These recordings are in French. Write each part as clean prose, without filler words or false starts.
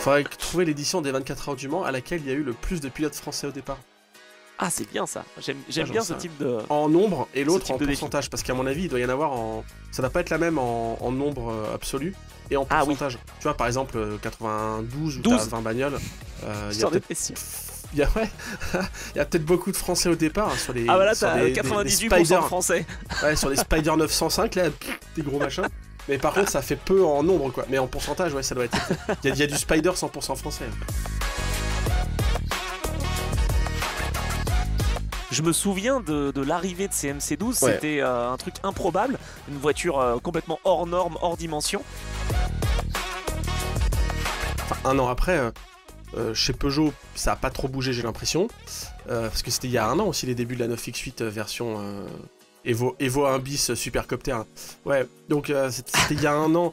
Faudrait trouver l'édition des 24 heures du Mans à laquelle il y a eu le plus de pilotes français au départ. Ah, c'est bien ça. J'aime j'en bien ce sais rien. type de. En nombre et l'autre type en de défi. pourcentage, parce qu'à mon avis, il doit y en avoir en. Ça doit pas être la même en nombre absolu et en Ah oui. pourcentage. Tu vois, par exemple, 92 ou 12. 20 bagnoles, il y a J'en peut-être. étais sûr. Il y a, ouais, il y a peut-être beaucoup de Français au départ hein, sur les. Ah, voilà, sur t'as des 98% Spider, de français. ouais, sur les Spider 905, là, des gros machins. Mais par contre, ça fait peu en nombre, quoi. Mais en pourcentage, ouais, ça doit être. Il y a du Spider 100% français. Je me souviens de l'arrivée de ces MC12, Ouais. c'était un truc improbable, une voiture complètement hors norme, hors dimension. Enfin, un an après, chez Peugeot, ça a pas trop bougé, j'ai l'impression. Parce que c'était il y a un an aussi, les débuts de la 9X8 version Evo 1 bis Supercopter. Ouais, donc c'était il y a un an.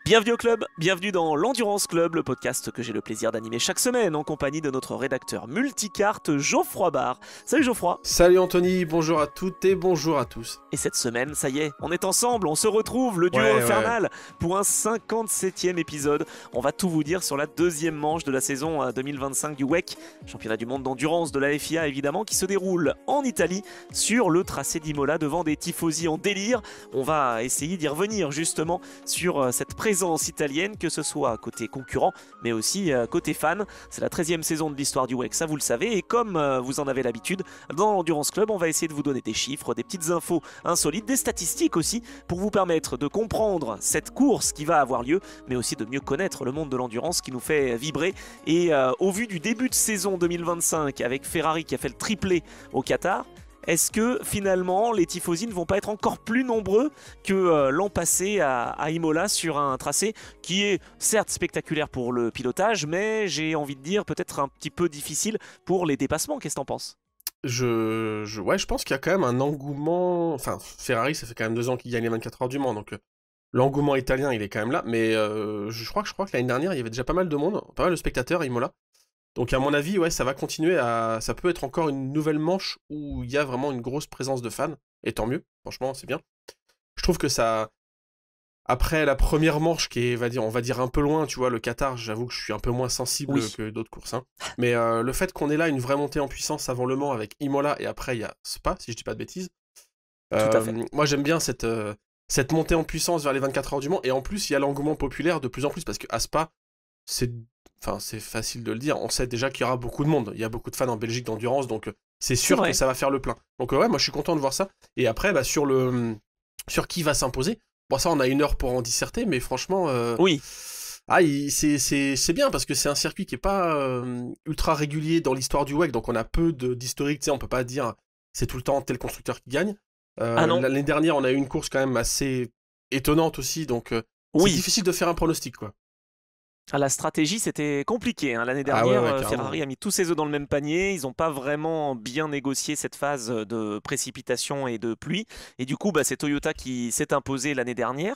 Bienvenue au club, bienvenue dans l'Endurance Club, le podcast que j'ai le plaisir d'animer chaque semaine en compagnie de notre rédacteur multicarte Geoffroy Barre. Salut Geoffroy. Salut Anthony, bonjour à toutes et bonjour à tous. Et cette semaine, ça y est, on est ensemble, on se retrouve, le duo infernal, pour un 57e épisode. On va tout vous dire sur la deuxième manche de la saison 2025 du WEC, championnat du monde d'endurance de la FIA évidemment, qui se déroule en Italie sur le tracé d'Imola devant des tifosi en délire. On va essayer d'y revenir justement sur cette présence italienne, que ce soit côté concurrent, mais aussi côté fan. C'est la 13e saison de l'histoire du WEC, ça vous le savez, et comme vous en avez l'habitude, dans l'Endurance Club, on va essayer de vous donner des chiffres, des petites infos insolites, des statistiques aussi, pour vous permettre de comprendre cette course qui va avoir lieu, mais aussi de mieux connaître le monde de l'endurance qui nous fait vibrer. Et au vu du début de saison 2025, avec Ferrari qui a fait le triplé au Qatar, est-ce que finalement les tifosi ne vont pas être encore plus nombreux que l'an passé à Imola sur un tracé qui est certes spectaculaire pour le pilotage, mais j'ai envie de dire peut-être un petit peu difficile pour les dépassements? Qu'est-ce que t'en penses? Ouais, je pense qu'il y a quand même un engouement. Enfin, Ferrari, ça fait quand même 2 ans qu'il gagne les 24 heures du Mans, donc l'engouement italien, il est quand même là. Mais je crois que l'année dernière, il y avait déjà pas mal de monde, pas mal de spectateurs à Imola. Donc à mon avis, ouais, ça va continuer à. Ça peut être encore une nouvelle manche où il y a vraiment une grosse présence de fans. Et tant mieux, franchement, c'est bien. Je trouve que ça. Après la première manche qui est, on va dire un peu loin, tu vois, le Qatar, j'avoue que je suis un peu moins sensible que d'autres courses. Hein. Mais le fait qu'on ait là une vraie montée en puissance avant Le Mans avec Imola et après il y a Spa, si je dis pas de bêtises. Tout à fait. Moi j'aime bien cette montée en puissance vers les 24 heures du Mans. Et en plus, il y a l'engouement populaire de plus en plus parce qu'à Spa, c'est facile de le dire. On sait déjà qu'il y aura beaucoup de monde. Il y a beaucoup de fans en Belgique d'endurance, donc c'est sûr que ça va faire le plein. Donc ouais, moi je suis content de voir ça. Et après, sur qui va s'imposer. Bon, ça, on a 1 heure pour en disserter, mais franchement, Oui. c'est bien parce que c'est un circuit qui est pas ultra régulier dans l'histoire du WEC, donc on a peu d'historique. Tu sais, on peut pas dire c'est tout le temps tel constructeur qui gagne. Non. L'année dernière, on a eu une course quand même assez étonnante aussi, donc c'est difficile de faire un pronostic, quoi. La stratégie, c'était compliqué. Hein. L'année dernière, Ferrari a mis tous ses œufs dans le même panier. Ils n'ont pas vraiment bien négocié cette phase de précipitation et de pluie. Et du coup, c'est Toyota qui s'est imposé l'année dernière.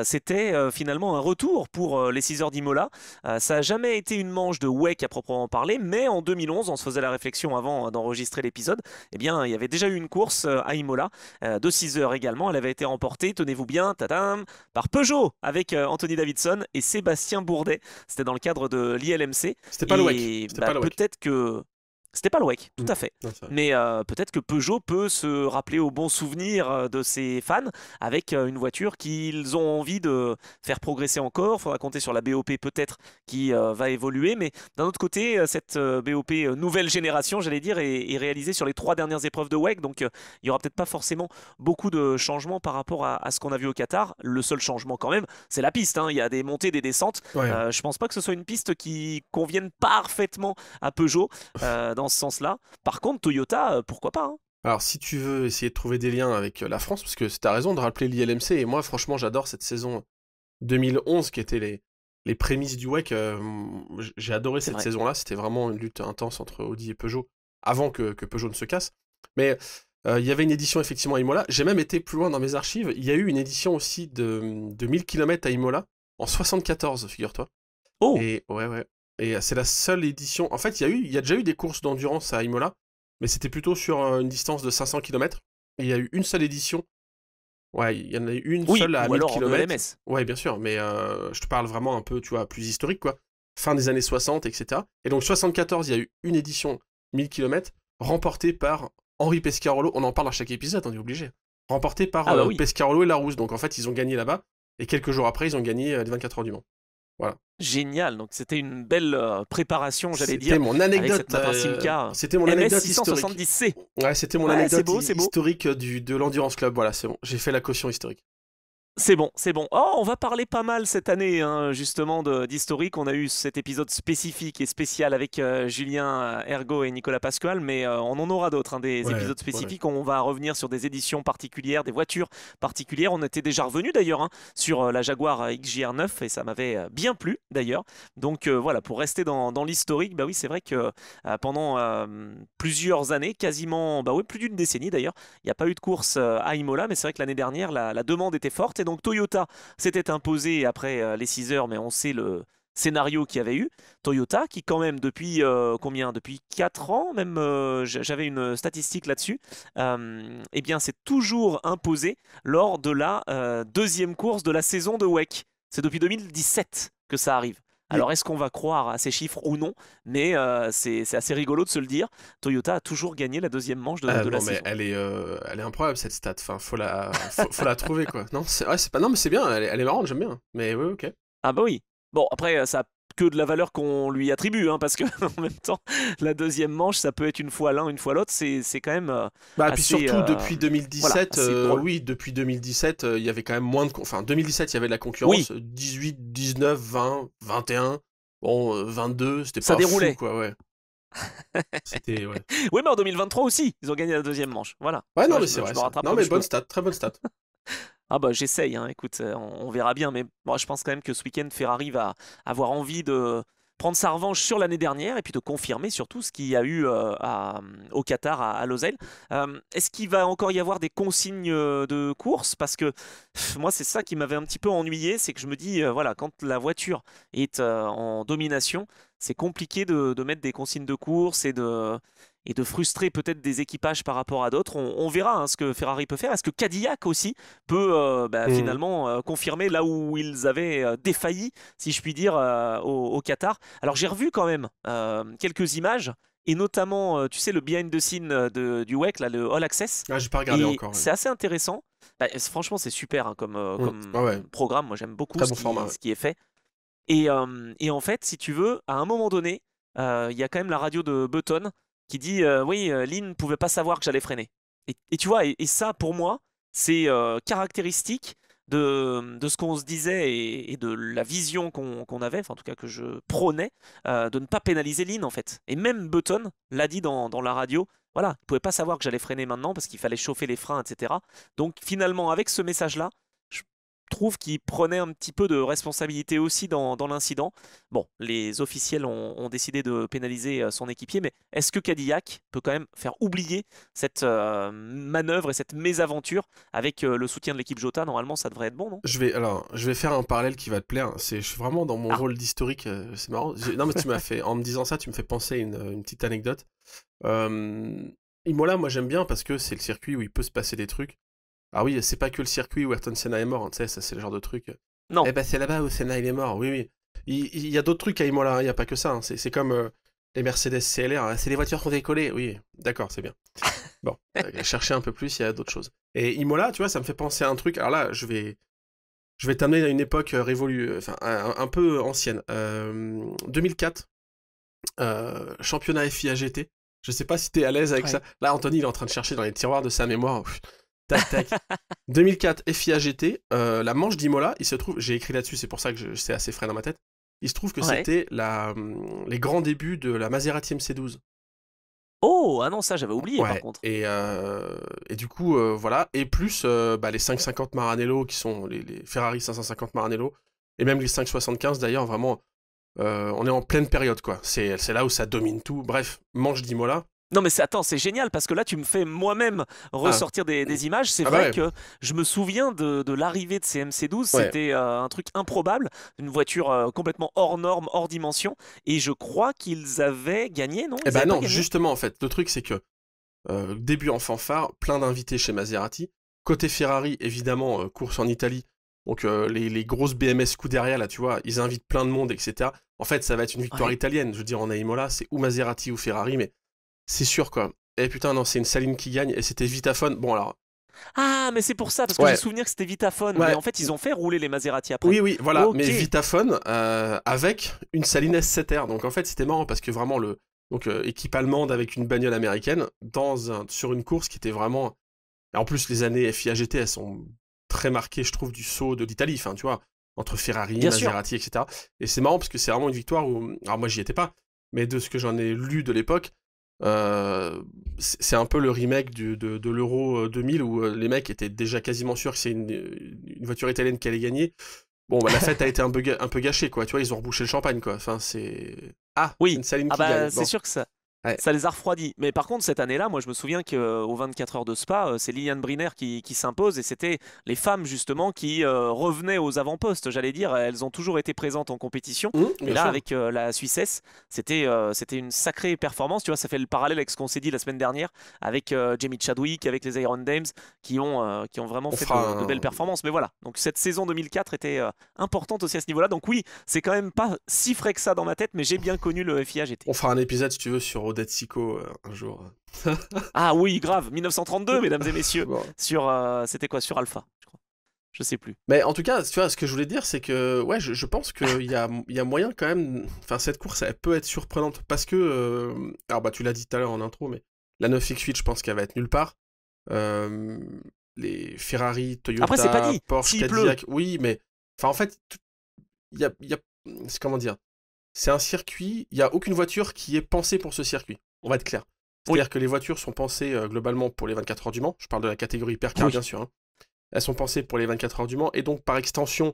C'était finalement un retour pour les 6 heures d'Imola. Ça n'a jamais été une manche de WEC à proprement parler, mais en 2011, on se faisait la réflexion avant d'enregistrer l'épisode, eh bien, il y avait déjà eu une course à Imola de 6 heures également. Elle avait été remportée, tenez-vous bien, tadam, par Peugeot avec Anthony Davidson et Sébastien Bourdet. C'était dans le cadre de l'ILMC. C'était pas le WEC. Peut-être que... C'était pas le WEC, tout à fait. Non, mais peut-être que Peugeot peut se rappeler au bon souvenir de ses fans avec une voiture qu'ils ont envie de faire progresser encore. Il faudra compter sur la BOP peut-être qui va évoluer. Mais d'un autre côté, cette BOP nouvelle génération, j'allais dire, est réalisée sur les 3 dernières épreuves de WEC. Donc il n'y aura peut-être pas forcément beaucoup de changements par rapport à ce qu'on a vu au Qatar. Le seul changement quand même, c'est la piste. Hein. Il y a des montées, des descentes. Ouais. Je pense pas que ce soit une piste qui convienne parfaitement à Peugeot dans ce sens-là. Par contre, Toyota, pourquoi pas hein. Alors, si tu veux essayer de trouver des liens avec la France, parce que t'as raison de rappeler l'ILMC, et moi, franchement, j'adore cette saison 2011 qui était les prémices du WEC. J'ai adoré cette saison-là. C'était vraiment une lutte intense entre Audi et Peugeot, avant que Peugeot ne se casse. Mais il y avait une édition effectivement à Imola. J'ai même été plus loin dans mes archives. Il y a eu une édition aussi de 1000 km à Imola, en 74, figure-toi. Oh. Et ouais. Et c'est la seule édition. En fait, il y a déjà eu des courses d'endurance à Imola, mais c'était plutôt sur une distance de 500 km. Et il y a eu une seule édition Ouais, il y en a eu une Oui, seule à ou 1000 alors de km. LMS. Ouais, bien sûr, mais je te parle vraiment un peu, tu vois, plus historique, quoi. Fin des années 60, etc. Et donc, 74, il y a eu une édition 1000 km remportée par Henri Pescarolo. On en parle à chaque épisode, on est obligé. Remportée par Ah bah oui. Pescarolo et Larousse. Donc, en fait, ils ont gagné là-bas. Et quelques jours après, ils ont gagné les 24 heures du Mans. Voilà. Génial, donc c'était une belle préparation, j'allais C'était dire, mon avec cette anecdote. Mappa Simca C'était mon MS anecdote historique. 670C. Ouais, c'était mon Ouais, c'est anecdote beau, c'est beau. historique de l'Endurance Club. Voilà, c'est bon. J'ai fait la caution historique. C'est bon, c'est bon. Oh, on va parler pas mal cette année, hein, justement, d'historique. On a eu cet épisode spécifique et spécial avec Julien Ergo et Nicolas Pasquale, mais on en aura d'autres, hein, des Ouais, épisodes ouais. spécifiques. On va revenir sur des éditions particulières, des voitures particulières. On était déjà revenu d'ailleurs, hein, sur la Jaguar XJR9 et ça m'avait bien plu d'ailleurs. Donc voilà, pour rester dans l'historique, bah oui, c'est vrai que pendant plusieurs années, quasiment, bah oui, plus d'une décennie d'ailleurs, il n'y a pas eu de course à Imola, mais c'est vrai que l'année dernière, la demande était forte. Et donc Toyota s'était imposé après les 6 heures, mais on sait le scénario qu'il y avait eu. Toyota qui quand même depuis combien? Depuis 4 ans, même j'avais une statistique là-dessus, eh bien c'est toujours imposé lors de la deuxième course de la saison de WEC. C'est depuis 2017 que ça arrive. Alors, est-ce qu'on va croire à ces chiffres ou non? Mais c'est assez rigolo de se le dire. Toyota a toujours gagné la deuxième manche de la non, mais saison. elle est incroyable cette stat. Enfin, faut la trouver quoi. Non, c'est pas. Non, mais c'est bien. Elle est marrante, j'aime bien. Mais oui, ok. Ah bah oui. Bon, après, ça a que de la valeur qu'on lui attribue, hein, parce que en même temps, la deuxième manche, ça peut être une fois l'un, une fois l'autre. C'est quand même Bah, assez, puis surtout depuis voilà, 2017, assez drôle. oui, depuis 2017, il y avait quand même moins de. Enfin, 2017, il y avait de la Oui, concurrence. 18, 19, 20, 21. Bon, 22, c'était ça pas fou déroulait. quoi, ouais. C'était, ouais. Oui, mais en 2023 aussi, ils ont gagné la deuxième manche. Voilà. Ouais, Tu non, vois, mais je c'est me, vrai je me ça. rattrape Non, comme mais je peux. bonne stat, très bonne stat. Ah bah j'essaye, hein. Écoute, on verra bien, mais moi je pense quand même que ce week-end Ferrari va avoir envie de prendre sa revanche sur l'année dernière et puis de confirmer surtout ce qu'il y a eu au Qatar à Losail. Est-ce qu'il va encore y avoir des consignes de course? Parce que moi c'est ça qui m'avait un petit peu ennuyé, c'est que je me dis, voilà, quand la voiture est en domination, c'est compliqué de mettre des consignes de course et de frustrer peut-être des équipages par rapport à d'autres. On verra, hein, ce que Ferrari peut faire. Est-ce que Cadillac aussi peut Mhm. finalement confirmer là où ils avaient défailli, si je puis dire, au Qatar? Alors j'ai revu quand même quelques images, et notamment, tu sais, le behind the scene du WEC, là, le All Access, Ah, j'ai pas regardé et encore. Ouais. c'est assez intéressant. Bah, franchement, c'est super, hein, Ouais, ouais. comme programme. Moi, j'aime beaucoup Très bon format. Ouais. ce qui est fait. Et en fait, si tu veux, à un moment donné, il y a quand même la radio de Button qui dit oui, Lynn ne pouvait pas savoir que j'allais freiner. Et tu vois, et ça, pour moi, c'est caractéristique de ce qu'on se disait et de la vision qu'on avait, enfin en tout cas que je prônais, de ne pas pénaliser Lynn en fait. Et même Button l'a dit dans la radio, voilà, il ne pouvait pas savoir que j'allais freiner maintenant parce qu'il fallait chauffer les freins, etc. Donc finalement, avec ce message-là, je trouve qu'il prenait un petit peu de responsabilité aussi dans l'incident. Bon, les officiels ont décidé de pénaliser son équipier, mais est-ce que Cadillac peut quand même faire oublier cette manœuvre et cette mésaventure avec le soutien de l'équipe Jota? Normalement, ça devrait être bon, non? Je vais faire un parallèle qui va te plaire. Je suis vraiment dans mon Ah, rôle d'historique. C'est marrant. Non, mais tu m'as fait, en me disant ça, tu me fais penser à une petite anecdote. Imola, moi j'aime bien parce que c'est le circuit où il peut se passer des trucs. Ah oui, c'est pas que le circuit où Ayrton Senna est mort, hein, tu sais, ça c'est le genre de truc. non. Eh ben c'est là-bas où Senna il est mort, oui, oui. Il y a d'autres trucs à Imola, hein, il y a pas que ça. Hein. C'est comme les Mercedes CLR, hein, c'est les voitures qui ont décollé, oui, d'accord, c'est bien. Bon, chercher un peu plus, il y a d'autres choses. Et Imola, tu vois, ça me fait penser à un truc. Alors là, je vais t'amener à une époque révolue, enfin un peu ancienne. 2004, championnat FIA GT. Je sais pas si t'es à l'aise avec ça. Ouais. Là, Anthony, il est en train de chercher dans les tiroirs de sa mémoire. Tac, tac. 2004 FIA GT, la manche d'Imola, il se trouve, j'ai écrit là-dessus, c'est pour ça que c'est assez frais dans ma tête. Il se trouve que Ouais. c'était les grands débuts de la Maserati MC12. Oh, ah non, ça j'avais oublié par Ouais, contre. et du coup, voilà. Et plus les 550 Maranello, qui sont les Ferrari 550 Maranello, et même les 575 d'ailleurs, vraiment, on est en pleine période, quoi. C'est là où ça domine tout. Bref, manche d'Imola. Non mais attends, c'est génial parce que là tu me fais moi-même Ah, ressortir des images. C'est ah bah vrai ouais, que je me souviens de l'arrivée de ces MC12, ouais. c'était un truc improbable, une voiture complètement hors norme, hors dimension, et je crois qu'ils avaient gagné, non? Eh Ils ben avaient pas non, gagné? justement, en fait, le truc, c'est que début en fanfare, plein d'invités chez Maserati. côté Ferrari, évidemment, course en Italie. Donc les grosses BMS Scuderia, là, tu vois, ils invitent plein de monde, etc. En fait, ça va être une victoire italienne. Je veux dire, en Imola, c'est ou Maserati ou Ferrari, mais c'est sûr, quoi. Et putain, non, c'est une Saline qui gagne, et c'était Vitaphone. Bon, alors... Ah, mais c'est pour ça, parce que j'ai souvenir que c'était Vitaphone. Ouais. Mais en fait, ils ont fait rouler les Maserati après. Oui, voilà. Okay. Mais Vitaphone avec une Saline S7R. Donc en fait, c'était marrant parce que vraiment, équipe allemande avec une bagnole américaine sur une course qui était vraiment... Et en plus, les années FIA GT, elles sont très marquées, je trouve, du saut de l'Italie. Enfin, tu vois, entre Ferrari, Maserati, etc. Et c'est marrant parce que c'est vraiment une victoire où... Alors moi, j'y étais pas. Mais de ce que j'en ai lu de l'époque, c'est un peu le remake de l'Euro 2000 où les mecs étaient déjà quasiment sûrs que c'est une voiture italienne qui allait gagner. Bon, bah la fête a été un peu gâchée, quoi. Tu vois, ils ont rebouché le champagne, quoi. Enfin, c'est... Ah, oui. c'est une Saline qui gagne. C'est sûr que ça les a refroidis. Mais par contre, cette année-là, moi, je me souviens qu'aux 24 heures de Spa, c'est Liliane Briner qui s'impose. Et c'était les femmes, justement, qui revenaient aux avant-postes, j'allais dire. Elles ont toujours été présentes en compétition. Mais là, avec la Suissesse, c'était une sacrée performance. Tu vois, ça fait le parallèle avec ce qu'on s'est dit la semaine dernière, avec Jamie Chadwick, avec les Iron Dames, qui ont vraiment fait de belles performances. Mais voilà, donc cette saison 2004 était importante aussi à ce niveau-là. Donc oui, c'est quand même pas si frais que ça dans ma tête, mais j'ai bien connu le FIA GT. On fera un épisode, si tu veux, sur Odette Sicko un jour. Ah oui, grave, 1932, mesdames et messieurs. Bon. C'était quoi, sur Alpha, je crois. Je sais plus. Mais en tout cas, tu vois, ce que je voulais dire, c'est que ouais, je pense qu'il y a moyen quand même... Enfin, cette course, elle peut être surprenante, parce que... alors bah, tu l'as dit tout à l'heure en intro, mais la 9X8, je pense qu'elle va être nulle part. Les Ferrari, Toyota, après, c'est pas dit. Porsche, Cadillac... Oui, mais... Enfin, en fait, il y a... Comment dire ? C'est un circuit, il n'y a aucune voiture qui est pensée pour ce circuit. On va être clair. C'est-à-dire que les voitures sont pensées globalement pour les 24 heures du Mans. Je parle de la catégorie hypercar, bien sûr. Hein. Elles sont pensées pour les 24 heures du Mans. Et donc, par extension,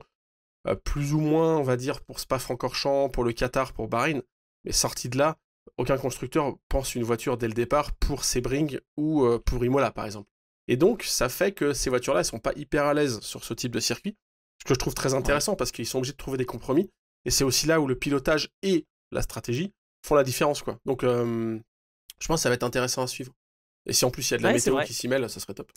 plus ou moins, on va dire, pour Spa-Francorchamps, pour le Qatar, pour Bahreïn. Mais sorti de là, aucun constructeur pense une voiture dès le départ pour Sebring ou pour Imola, par exemple. Et donc, ça fait que ces voitures-là, elles sont pas hyper à l'aise sur ce type de circuit. Ce que je trouve très intéressant, parce qu'ils sont obligés de trouver des compromis. Et c'est aussi là où le pilotage et la stratégie font la différence, quoi. Donc, je pense que ça va être intéressant à suivre. Et si en plus il y a de la météo qui s'y mêle, ça serait top.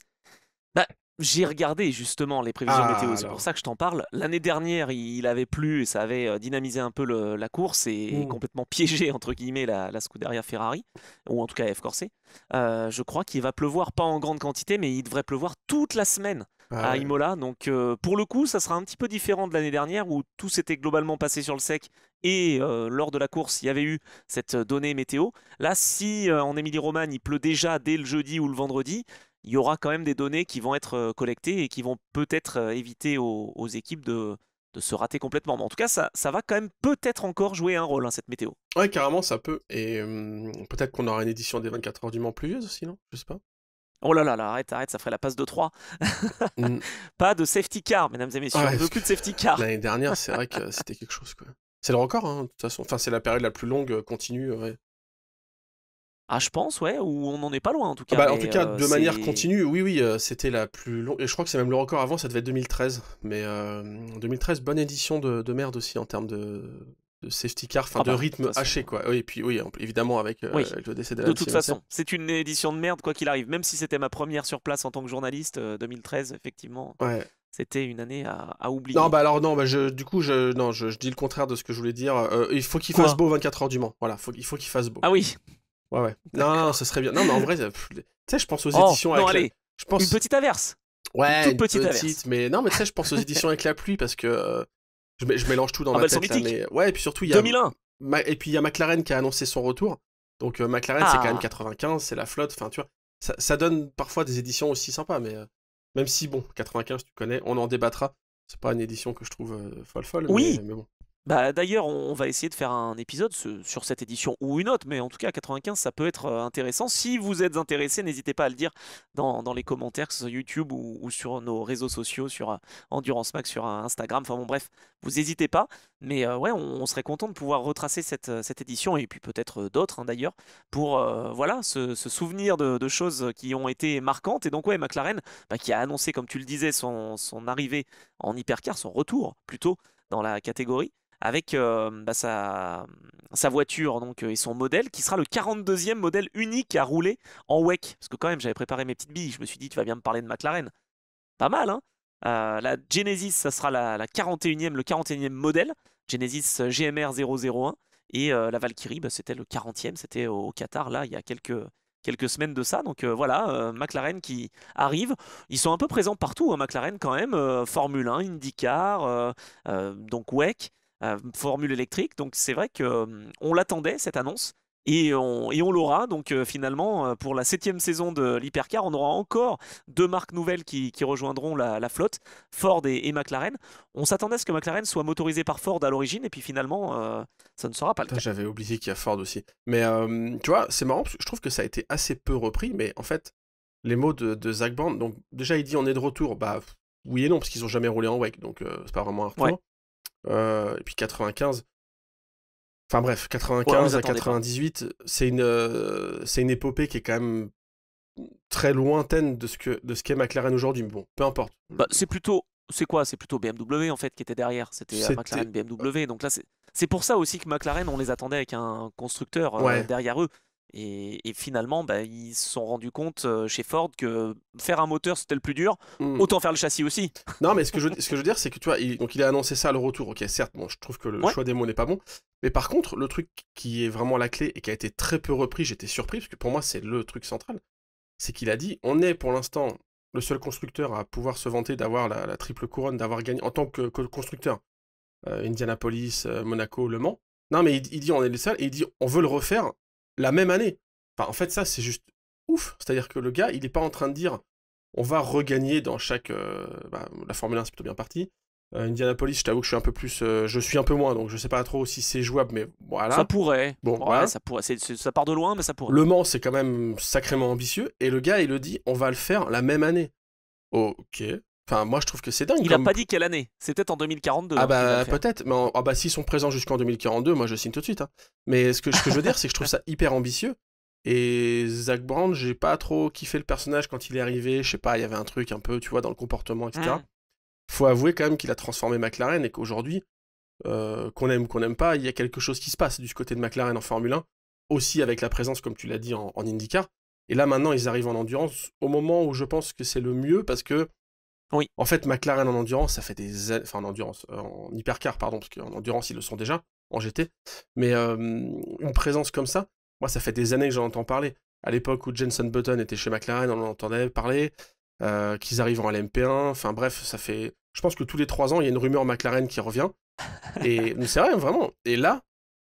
Bah, j'ai regardé justement les prévisions météo, c'est pour ça que je t'en parle. L'année dernière, il avait plu et ça avait dynamisé un peu la course et complètement piégé, entre guillemets, la Scuderia Ferrari, ou en tout cas F Corse. Je crois qu'il va pleuvoir, pas en grande quantité, mais il devrait pleuvoir toute la semaine à Imola. Donc pour le coup, ça sera un petit peu différent de l'année dernière où tout s'était globalement passé sur le sec et lors de la course, il y avait eu cette donnée météo. Là, si en Émilie-Romagne, il pleut déjà dès le jeudi ou le vendredi, il y aura quand même des données qui vont être collectées et qui vont peut-être éviter aux équipes de se rater complètement. Mais en tout cas, ça va quand même peut-être encore jouer un rôle, hein, cette météo. Ouais, carrément, ça peut. Et peut-être qu'on aura une édition des 24 heures du Mans pluvieuse aussi, non ? Je sais pas. Oh là là, arrête, ça ferait la passe de 3. Pas de safety car, mesdames et messieurs. On ne veut plus de safety car. L'année dernière, c'est vrai que c'était quelque chose, quoi. C'est le record, hein, de toute façon. Enfin, c'est la période la plus longue continue, ouais. Ah, je pense, ouais, ou on n'en est pas loin, en tout cas. En tout cas, de manière continue, oui, c'était la plus longue. Et je crois que c'est même le record avant, ça devait être 2013. Mais 2013, bonne édition de merde aussi en termes de safety car, enfin de rythme haché, quoi. Oui, et puis oui, évidemment avec le décès de toute façon, c'est une édition de merde, quoi qu'il arrive. Même si c'était ma première sur place en tant que journaliste, 2013, effectivement. Ouais. C'était une année à oublier. Non, je dis le contraire de ce que je voulais dire. Il faut qu'il fasse beau 24 heures du Mans. Voilà, il faut qu'il fasse beau. Ah oui. Ouais. Non, ça serait bien. Non, mais en vrai, tu sais, je pense aux éditions avec allez, une petite averse. Ouais, une petite averse. Mais non, mais tu sais, je pense aux éditions avec la pluie parce que je mélange tout dans ma tête. Là, mais... Ouais, et puis surtout, il y a 2001. Et puis il y a McLaren qui a annoncé son retour. Donc McLaren, c'est quand même 95, c'est la flotte. Enfin, tu vois, ça donne parfois des éditions aussi sympas, mais même si, bon, 95, tu connais, on en débattra. C'est pas une édition que je trouve folle, oui. Mais bon. Bah, d'ailleurs, on va essayer de faire un épisode sur cette édition ou une autre, mais en tout cas 95, ça peut être intéressant. Si vous êtes intéressé, n'hésitez pas à le dire dans les commentaires, que ce soit YouTube ou sur nos réseaux sociaux, sur Endurance Max, sur Instagram, enfin bon bref, vous n'hésitez pas. Mais ouais, on serait content de pouvoir retracer cette édition, et puis peut-être d'autres d'ailleurs, pour voilà, se souvenir de choses qui ont été marquantes. Et donc ouais, McLaren, qui a annoncé, comme tu le disais, son arrivée en hypercar, son retour plutôt dans la catégorie, avec sa voiture donc, et son modèle, qui sera le 42e modèle unique à rouler en WEC. Parce que quand même, j'avais préparé mes petites billes, je me suis dit, tu vas bien me parler de McLaren. pas mal, hein. La Genesis, ça sera le 41e modèle, Genesis GMR 001. Et la Valkyrie, bah, c'était le 40e, c'était au Qatar, là, il y a quelques semaines de ça. Donc voilà, McLaren qui arrive. Ils sont un peu présents partout, hein, McLaren quand même. Formule 1, IndyCar, donc WEC, Formule électrique. Donc c'est vrai qu'on l'attendait, cette annonce. Et on l'aura, donc finalement, pour la 7e saison de l'Hypercar, on aura encore 2 marques nouvelles qui rejoindront la flotte, Ford et McLaren. On s'attendait à ce que McLaren soit motorisé par Ford à l'origine, et puis finalement, ça ne sera pas le Putain, cas. j'avais oublié qu'il y a Ford aussi. Mais tu vois, c'est marrant, parce que je trouve que ça a été assez peu repris, mais en fait, les mots de Zach Brown, donc déjà il dit on est de retour, bah oui et non, parce qu'ils ont jamais roulé en WEC, donc c'est pas vraiment un Ouais, retour. Et puis 95, enfin bref, ouais, on les 95 à attendait pas. 98, c'est une épopée qui est quand même très lointaine de ce qu'est McLaren aujourd'hui, mais bon, peu importe. Bah, c'est plutôt BMW en fait qui était derrière. C'était C'était... McLaren BMW. Donc là, c'est pour ça aussi que McLaren, on les attendait avec un constructeur Ouais. derrière eux. Et finalement, bah, ils se sont rendus compte chez Ford que faire un moteur c'était le plus dur. Hmm. Autant faire le châssis aussi. Non, mais ce que je veux dire, c'est que tu vois, donc il a annoncé ça à le retour. Ok, certes, bon, je trouve que le Ouais. choix des mots n'est pas bon. Mais par contre, le truc qui est vraiment la clé et qui a été très peu repris, j'étais surpris, parce que pour moi, c'est le truc central, c'est qu'il a dit on est pour l'instant le seul constructeur à pouvoir se vanter d'avoir la triple couronne, d'avoir gagné en tant que constructeur Indianapolis, Monaco, Le Mans. Non, mais il dit on est les seuls, et il dit on veut le refaire la même année. Enfin, en fait, ça, c'est juste ouf. C'est-à-dire que le gars, il n'est pas en train de dire on va regagner dans chaque. La Formule 1, c'est plutôt bien parti. Indianapolis, je t'avoue que je suis un peu plus. Je suis un peu moins, donc je sais pas trop si c'est jouable, mais Ça voilà. pourrait. Bon, Ouais, voilà. ça pourrait. Ça part de loin, mais ça pourrait. Le Mans, c'est quand même sacrément ambitieux, et le gars, il le dit on va le faire la même année. Ok. Enfin, moi, je trouve que c'est dingue Il a comme. pas dit quelle année. C'est peut-être en 2042 Ah hein, qu'il va le bah faire. peut-être, mais ah bah s'ils sont présents jusqu'en 2042, moi je signe tout de suite, hein. Mais ce que je veux dire, c'est que je trouve ça hyper ambitieux. Et Zach Brown, j'ai pas trop kiffé le personnage quand il est arrivé. Je sais pas, il y avait un truc un peu, tu vois, dans le comportement, etc. Hmm. Faut avouer quand même qu'il a transformé McLaren et qu'aujourd'hui, qu'on aime pas, il y a quelque chose qui se passe du côté de McLaren en Formule 1. Aussi avec la présence, comme tu l'as dit, en IndyCar. Et là maintenant, ils arrivent en endurance au moment où je pense que c'est le mieux parce que Oui. en fait, McLaren en endurance, ça fait des années. Enfin, en endurance, en hypercar, pardon, parce qu'en endurance, ils le sont déjà, en GT. Mais une présence comme ça, moi, ça fait des années que j'en entends parler. À l'époque où Jenson Button était chez McLaren, on en entendait parler. Qu'ils arrivent en LMP1. Enfin, bref, ça fait. Je pense que tous les 3 ans, il y a une rumeur McLaren qui revient. Et c'est vrai, vraiment. Et là,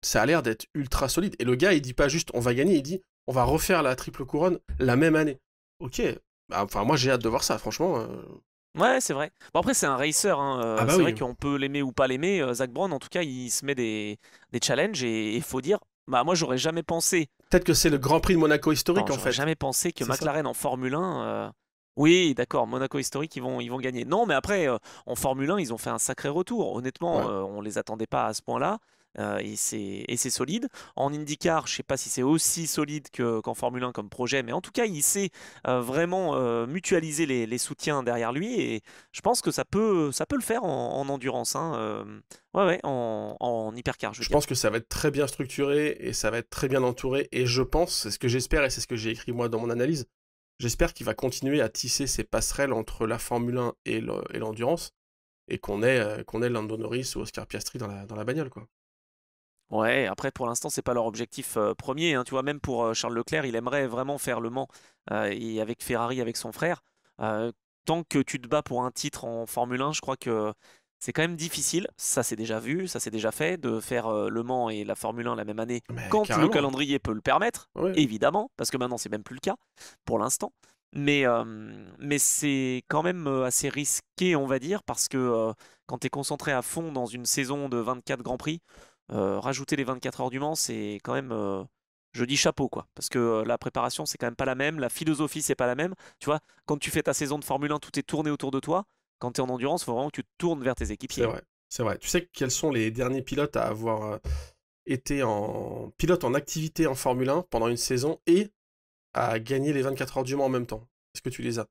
ça a l'air d'être ultra solide. Et le gars, il dit pas juste on va gagner, il dit on va refaire la triple couronne la même année. Ok. Bah, enfin, moi, j'ai hâte de voir ça, franchement. Ouais, c'est vrai. Bon, après, c'est un racer, hein. Ah bah C'est vrai oui. qu'on peut l'aimer ou pas l'aimer. Zach Brown, en tout cas, il se met des challenges et il faut dire, bah, moi, j'aurais jamais pensé. Peut-être que c'est le Grand Prix de Monaco historique Non, en j'aurais fait. jamais pensé que C'est ça. McLaren en Formule 1. Oui, d'accord, Monaco historique, ils vont gagner. Non, mais après, en Formule 1, ils ont fait un sacré retour. Honnêtement, Ouais. on les attendait pas à ce point-là. Et c'est solide. En IndyCar, je sais pas si c'est aussi solide qu'en Formule 1 comme projet, mais en tout cas, il sait vraiment mutualiser les soutiens derrière lui. Et je pense que ça peut le faire en endurance, hein. Ouais, ouais, en hypercar, je veux Je dire. pense que ça va être très bien structuré et ça va être très bien entouré. Et je pense, c'est ce que j'espère et c'est ce que j'ai écrit moi dans mon analyse, j'espère qu'il va continuer à tisser ces passerelles entre la Formule 1 et l'endurance et qu'on ait Lando Norris ou Oscar Piastri dans la bagnole, quoi. Ouais, après pour l'instant c'est pas leur objectif premier, hein. Tu vois, même pour Charles Leclerc, il aimerait vraiment faire Le Mans et avec Ferrari, avec son frère. Euh, Tant que tu te bats pour un titre en Formule 1, je crois que c'est quand même difficile. Ça c'est déjà vu, ça c'est déjà fait, de faire Le Mans et la Formule 1 la même année Mais quand le carrément. calendrier peut le permettre, Ouais. évidemment, parce que maintenant c'est même plus le cas pour l'instant. Mais c'est quand même assez risqué, on va dire, parce que quand tu es concentré à fond dans une saison de 24 Grands Prix, rajouter les 24 heures du Mans, c'est quand même, je dis chapeau, quoi. Parce que la préparation, c'est quand même pas la même, la philosophie, c'est pas la même. Tu vois, quand tu fais ta saison de Formule 1, tout est tourné autour de toi. Quand tu es en endurance, il faut vraiment que tu te tournes vers tes C'est équipiers, hein. vrai. C'est vrai. Tu sais quels sont les derniers pilotes à avoir été en pilote en activité en Formule 1 pendant une saison et à gagner les 24 heures du Mans en même temps? Est-ce que tu les as?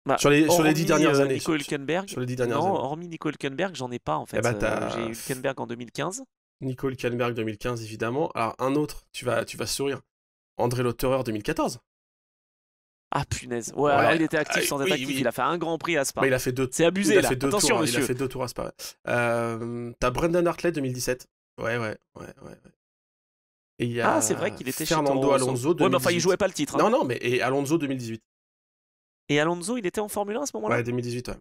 Bah, Sur les 10 hormis dernières années. Nico Hülkenberg, Sur les 10 dernières non, années. hormis Nico Hülkenberg, j'en ai pas en Eh fait. bah, J'ai t'as Hülkenberg en 2015. Nico Hülkenberg 2015, évidemment. Alors, un autre, tu vas sourire. André Lauterer 2014. Ah punaise. Ouais, alors il était actif sans être oui, actif. oui. Il a fait un Grand Prix à Spa. Bah, il a fait 2 C'est abusé là. Attention, tours, monsieur. Il a fait 2 tours à Spa. T'as Brendan Hartley 2017. Ouais. Et il y Ah, c'est a vrai qu'il était Fernando chez Toro Alonso Rosso. 2018. Ouais, mais enfin, il jouait pas le titre. Hein. Non, mais et Alonso 2018. Et Alonso, il était en Formule 1 à ce moment-là. Ouais, 2018, ouais.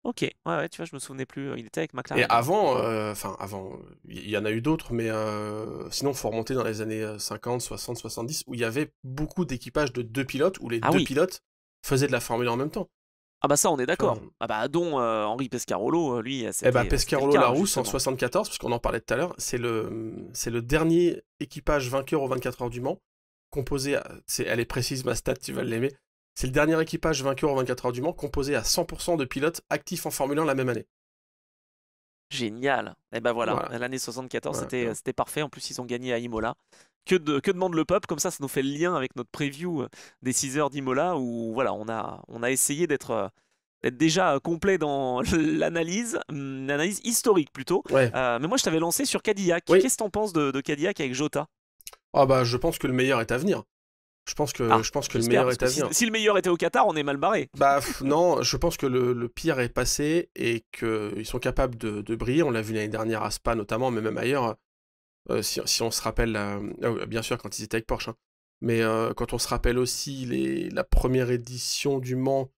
Ok, ouais, tu vois, je me souvenais plus. Il était avec Et McLaren. avant, il y en a eu d'autres, mais sinon, faut remonter dans les années 50, 60, 70, où il y avait beaucoup d'équipages de 2 pilotes, où les deux pilotes faisaient de la Formule 1 en même temps. Ah bah ça, on est d'accord. Ah bah dont Henri Pescarolo, lui, c'était. Eh bah Pescarolo-Larousse justement. en 74, parce qu'on en parlait tout à l'heure, c'est le dernier équipage vainqueur aux 24 heures du Mans, composé, elle est précise ma stat, tu vas l'aimer. C'est le dernier équipage vainqueur aux 24 heures du Mans, composé à 100% de pilotes actifs en Formule 1 la même année. Génial. Et ben voilà. L'année 74, c'était parfait. En plus, ils ont gagné à Imola. Que demande le peuple? Comme ça nous fait le lien avec notre preview des 6 heures d'Imola, où voilà, on a essayé d'être déjà complet dans l'analyse historique plutôt. Ouais. Mais moi, je t'avais lancé sur Cadillac. Oui. Qu'est-ce que t'en penses de Cadillac avec Jota? Ah bah, je pense que le meilleur est à venir. Je pense que le meilleur est à venir. Si le meilleur était au Qatar, on est mal barré. Bah non, je pense que le pire est passé et qu'ils sont capables de briller. On l'a vu l'année dernière à Spa notamment, mais même ailleurs. Si on se rappelle, bien sûr quand ils étaient avec Porsche, hein. Mais quand on se rappelle aussi la première édition du Mans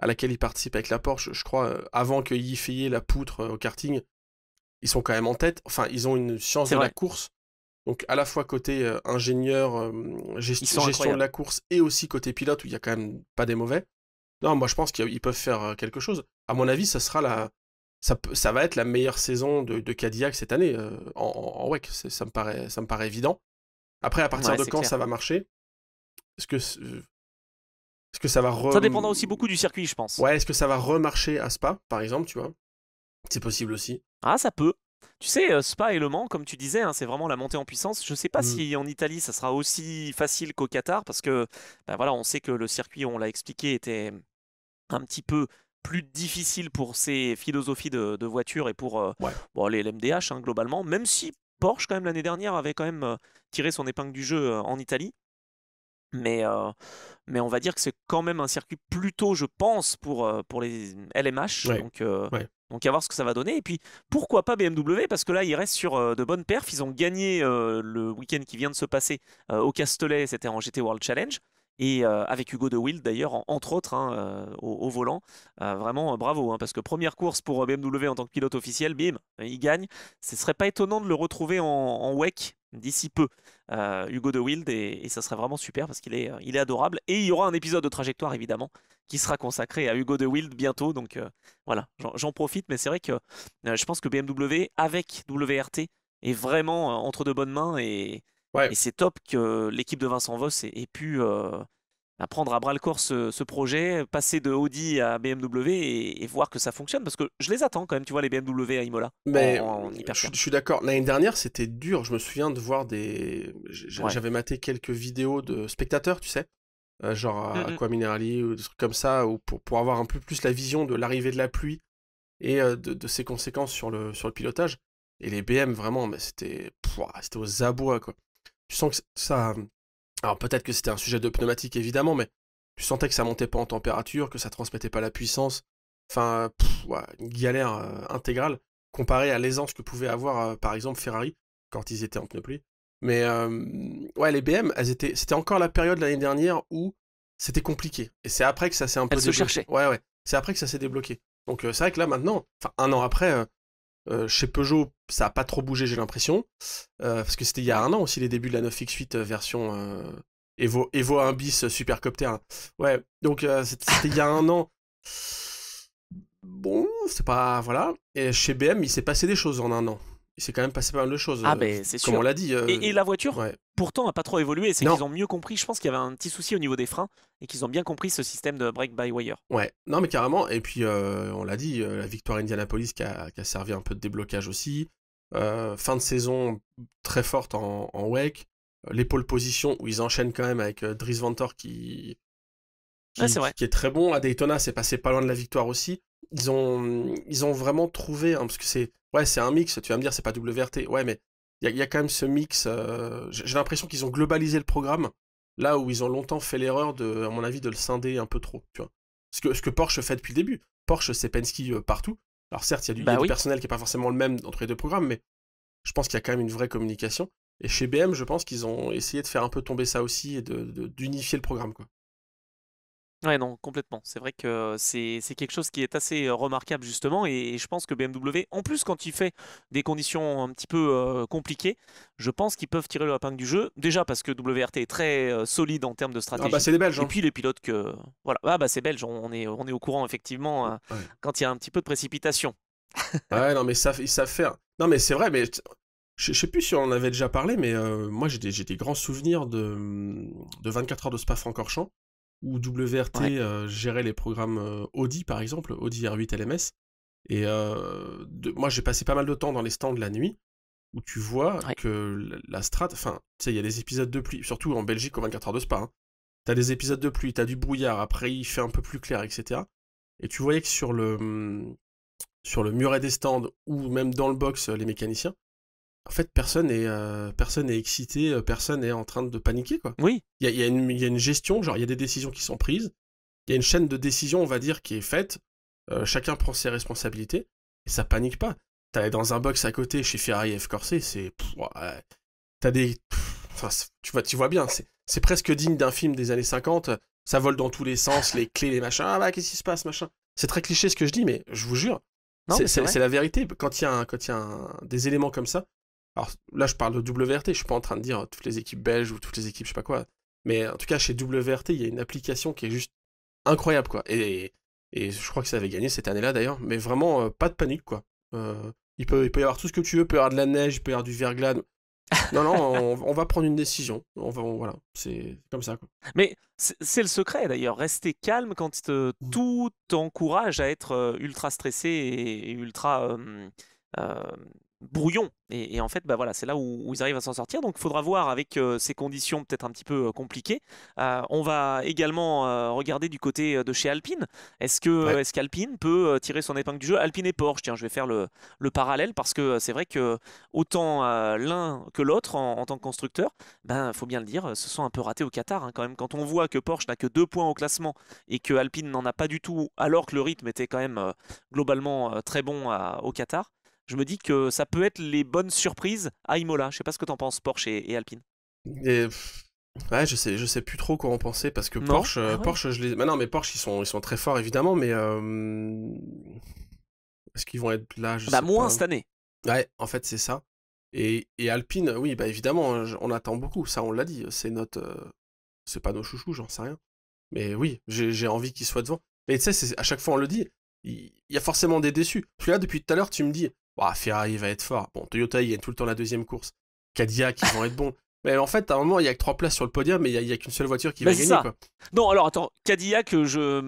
à laquelle ils participent avec la Porsche, je crois, avant que Yves la poutre au karting, ils sont quand même en tête. Enfin, ils ont une science de la course. Donc à la fois côté ingénieur, gestion de la course, et aussi côté pilote, où il y a quand même pas des mauvais. Non, moi je pense qu'ils peuvent faire quelque chose. À mon avis, ça va être la meilleure saison de Cadillac cette année en WEC. Ça me paraît évident. Après, à partir de quand ça va marcher? Est-ce que ça va Ça dépendra aussi beaucoup du circuit, je pense. Ouais, est-ce que ça va remarcher à Spa, par exemple, tu vois? C'est possible aussi. Ah, ça peut. Tu sais, Spa et Le Mans, comme tu disais, hein, c'est vraiment la montée en puissance. Je ne sais pas si en Italie, ça sera aussi facile qu'au Qatar, parce que voilà, on sait que le circuit, on l'a expliqué, était un petit peu plus difficile pour ses philosophies de voiture et pour les LMDH, hein, globalement, même si Porsche, quand même, l'année dernière, avait quand même tiré son épingle du jeu en Italie. Mais on va dire que c'est quand même un circuit plutôt, je pense, pour les LMH. Donc à voir ce que ça va donner. Et puis, pourquoi pas BMW? Parce que là, ils restent sur de bonnes perfs. Ils ont gagné le week-end qui vient de se passer au Castellet, c'était en GT World Challenge. Et avec Hugo de Wild d'ailleurs, entre autres, hein, au volant. Vraiment bravo, hein, parce que première course pour BMW en tant que pilote officiel, bim, il gagne. Ce serait pas étonnant de le retrouver en WEC d'ici peu, Hugo de Wild, et ça serait vraiment super parce qu'il est adorable. Et il y aura un épisode de Trajectoire évidemment qui sera consacré à Hugo de Wild bientôt. Donc voilà, j'en profite, mais c'est vrai que je pense que BMW avec WRT est vraiment entre de bonnes mains, et c'est top que l'équipe de Vincent Voss ait pu prendre à bras le corps ce projet, passer de Audi à BMW et voir que ça fonctionne, parce que je les attends quand même, tu vois, les BMW à Imola. Mais je suis d'accord. L'année dernière, c'était dur. Je me souviens de voir j'avais maté quelques vidéos de spectateurs, tu sais, genre à Aqua Minerali ou des trucs comme ça, ou pour avoir un peu plus la vision de l'arrivée de la pluie et de ses conséquences sur le pilotage. Et les BM, vraiment, mais c'était aux abois, quoi. Tu sens que ça... Alors peut-être que c'était un sujet de pneumatique, évidemment, mais tu sentais que ça montait pas en température, que ça transmettait pas la puissance. Enfin, une galère intégrale, comparée à l'aisance que pouvait avoir, par exemple, Ferrari, quand ils étaient en pneu pluie. Mais les BM, c'était encore la période l'année dernière où c'était compliqué. Et c'est après que ça s'est un peu débloqué. Cherchaient. Ouais. C'est après que ça s'est débloqué. Donc c'est vrai que là, maintenant, un an après... chez Peugeot, ça a pas trop bougé, j'ai l'impression. Parce que c'était il y a un an aussi, les débuts de la 9X8 version Evo 1 bis Supercopter. Ouais, donc c'était il y a un an. Bon, c'est pas... Voilà. Et chez BM, il s'est passé des choses en un an. Il s'est quand même passé pas mal de choses. Ah ben c'est sûr. Comme on l'a dit. Et la voiture, pourtant, a pas trop évolué. C'est qu'ils ont mieux compris. Je pense qu'il y avait un petit souci au niveau des freins et qu'ils ont bien compris ce système de brake-by-wire. Ouais, non mais carrément. Et puis, on l'a dit, la victoire Indianapolis qui a servi un peu de déblocage aussi. Fin de saison très forte en WEC. Les pole positions où ils enchaînent quand même avec Dries Vanthoor qui est très bon. À Daytona, c'est passé pas loin de la victoire aussi. Ils ont vraiment trouvé, hein, parce que c'est un mix, tu vas me dire, c'est pas WRT. Ouais, mais il y a quand même ce mix. J'ai l'impression qu'ils ont globalisé le programme là où ils ont longtemps fait l'erreur, à mon avis, de le scinder un peu trop, tu vois. Ce que Porsche fait depuis le début. Porsche, c'est Penske partout. Alors certes, il y a du personnel qui n'est pas forcément le même entre les deux programmes, mais je pense qu'il y a quand même une vraie communication. Et chez BM, je pense qu'ils ont essayé de faire un peu tomber ça aussi et d'unifier le programme, quoi. Ouais, non, complètement. C'est vrai que c'est quelque chose qui est assez remarquable justement et je pense que BMW, en plus quand il fait des conditions un petit peu compliquées, je pense qu'ils peuvent tirer le épingle du jeu. Déjà parce que WRT est très solide en termes de Ah bah stratégie. c'est des Belges, Et hein. puis les pilotes que... Voilà, ah bah c'est belge, on est au courant effectivement Ouais. quand il y a un petit peu de précipitation. Ouais, non mais ils savent faire. Non mais c'est vrai, mais je sais plus si on en avait déjà parlé, mais moi j'ai des grands souvenirs de 24 heures de Spa-Francorchamps, où WRT Ouais. gérait les programmes Audi, par exemple, Audi R8 LMS. Et moi, j'ai passé pas mal de temps dans les stands de la nuit, où tu vois Ouais. que la strat, enfin, tu sais, il y a des épisodes de pluie, surtout en Belgique aux 24 heures de Spa. Hein. T'as des épisodes de pluie, t'as du brouillard, après il fait un peu plus clair, etc. Et tu voyais que sur le muret des stands, ou même dans le box, les mécaniciens, en fait, personne n'est excité, personne n'est en train de paniquer, quoi. Oui. Il y a une gestion, genre il y a des décisions qui sont prises, il y a une chaîne de décision, on va dire, qui est faite, chacun prend ses responsabilités, et ça panique pas. T'allais dans un box à côté chez Ferrari F Corse, c'est... ouais, t'as des... Enfin, tu vois bien, c'est presque digne d'un film des années 50, ça vole dans tous les sens, les clés, les machins, ah bah qu'est-ce qui se passe, machin. C'est très cliché ce que je dis, mais je vous jure, Non, mais c'est vrai. c'est la vérité. Quand il y a, des éléments comme ça, alors là je parle de WRT, je suis pas en train de dire toutes les équipes belges ou toutes les équipes je sais pas quoi, mais en tout cas chez WRT il y a une application qui est juste incroyable quoi, et je crois que ça avait gagné cette année-là d'ailleurs, mais vraiment pas de panique quoi. Il peut y avoir tout ce que tu veux, il peut y avoir de la neige, il peut y avoir du verglas. Non, non, on va prendre une décision. Voilà, c'est comme ça quoi. Mais c'est le secret d'ailleurs, rester calme quand tout t'encourage à être ultra stressé et ultra euh, brouillon. Et en fait, bah voilà, c'est là où ils arrivent à s'en sortir. Donc il faudra voir avec ces conditions peut-être un petit peu compliquées. On va également regarder du côté de chez Alpine. Ouais. Est-ce qu'Alpine peut tirer son épingle du jeu? Alpine et Porsche, tiens, je vais faire le parallèle parce que c'est vrai que autant l'un que l'autre en tant que constructeur, ben, faut bien le dire, se sont un peu ratés au Qatar hein, quand même. Quand on voit que Porsche n'a que 2 points au classement et que Alpine n'en a pas du tout, alors que le rythme était quand même globalement très bon au Qatar, je me dis que ça peut être les bonnes surprises à Imola. Je sais pas ce que t'en penses, Porsche et Alpine. Et ouais, je sais plus trop quoi en penser parce que Non? Porsche, Ah ouais. Porsche, bah non, mais Porsche ils sont très forts évidemment, mais est-ce qu'ils vont être là? Je Bah sais moins pas. cette année. Ouais, en fait c'est ça. Et Alpine, oui, bah évidemment, on attend beaucoup. Ça, on l'a dit. C'est pas nos chouchous, j'en sais rien. Mais oui, j'ai envie qu'ils soient devant. Mais tu sais, à chaque fois on le dit, il y a forcément des déçus. Puis là, depuis tout à l'heure, tu me dis, bah, Ferrari va être fort. Bon, Toyota, ils gagnent tout le temps la deuxième course. Cadillac, ils vont être bons. Mais en fait, à un moment, il y a que 3 places sur le podium, mais il y a qu'une seule voiture qui Bah va c'est gagner, ça. quoi. Non, alors attends, Cadillac, je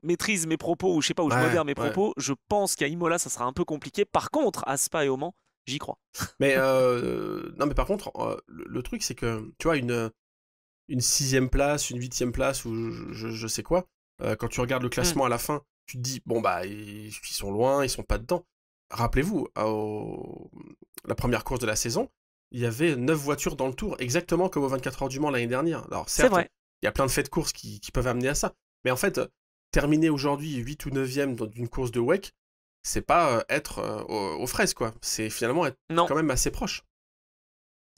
maîtrise mes propos, ou je sais pas, où je Ouais, modère mes ouais. propos. Je pense qu'à Imola, ça sera un peu compliqué. Par contre, à Spa et au Mans, j'y crois. Mais non, mais par contre, le truc, c'est que, tu vois, une 6e place, une 8e place, ou je sais quoi, quand tu regardes le Hmm. classement à la fin, tu te dis, bon, bah, ils sont loin, ils sont pas dedans. Rappelez-vous, la première course de la saison, il y avait 9 voitures dans le tour, exactement comme aux 24 heures du Mans l'année dernière. Alors C'est certes, vrai. il y a plein de faits de course qui peuvent amener à ça, mais en fait, terminer aujourd'hui 8 ou 9e d'une course de WEC, c'est pas être aux fraises, quoi. C'est finalement être Non. quand même assez proche.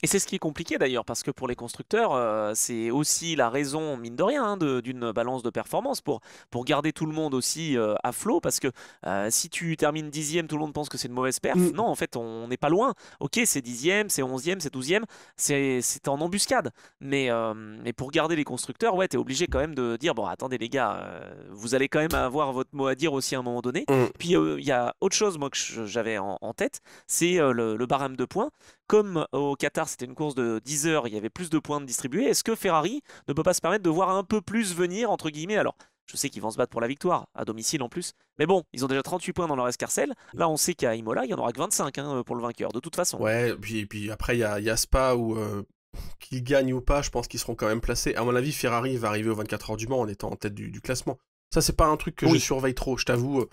Et c'est ce qui est compliqué d'ailleurs, parce que pour les constructeurs, c'est aussi la raison, mine de rien, hein, d'une balance de performance pour garder tout le monde aussi à flot. Parce que si tu termines 10e, tout le monde pense que c'est une mauvaise perf. Mm. Non, en fait, on n'est pas loin. Ok, c'est 10e, c'est 11e, c'est 12e, c'est en embuscade. Mais pour garder les constructeurs, ouais, t'es obligé quand même de dire bon, attendez les gars, vous allez quand même avoir votre mot à dire aussi à un moment donné. Mm. Puis il y a autre chose, moi, que j'avais en tête, c'est le barème de points. Comme au Qatar, c'était une course de 10 heures, il y avait plus de points de distribuer. Est-ce que Ferrari ne peut pas se permettre de voir un peu plus venir, entre guillemets? Alors, je sais qu'ils vont se battre pour la victoire, à domicile en plus. Mais bon, ils ont déjà 38 points dans leur escarcelle. Là, on sait qu'à Imola, il n'y en aura que 25 hein, pour le vainqueur, de toute façon. Ouais, puis après, il y a Spa où, qu'ils gagnent ou pas, je pense qu'ils seront quand même placés. À mon avis, Ferrari va arriver aux 24 heures du Mans en étant en tête du classement. Ça, c'est pas un truc que je Oui. surveille trop, je t'avoue.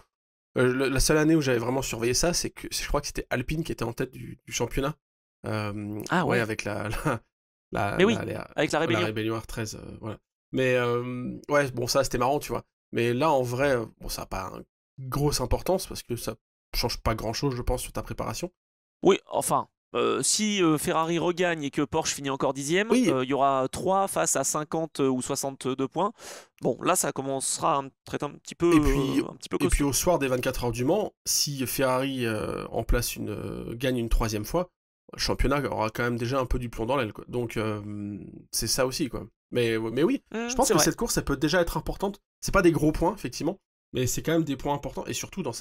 La seule année où j'avais vraiment surveillé ça, c'est que je crois que c'était Alpine qui était en tête du championnat. Ah Ouais, ouais. avec Mais oui, avec la La rébellion. rébellion R13, voilà. Mais ouais, bon, ça c'était marrant, tu vois. Mais là, en vrai, bon, ça n'a pas une grosse importance parce que ça change pas grand-chose, je pense, sur ta préparation. Oui, enfin, si Ferrari regagne et que Porsche finit encore 10e, Oui, il y aura 3 face à 50 ou 62 points. Bon, là, ça commencera à être un petit peu et puis costaud. au soir des 24 heures du Mans, si Ferrari gagne une troisième fois, le championnat aura quand même déjà un peu du plomb dans l'aile, quoi. Donc c'est ça aussi, quoi. Mais oui, je pense C'est que vrai. cette course, elle peut déjà être importante. C'est pas des gros points, effectivement, mais c'est quand même des points importants, et surtout dans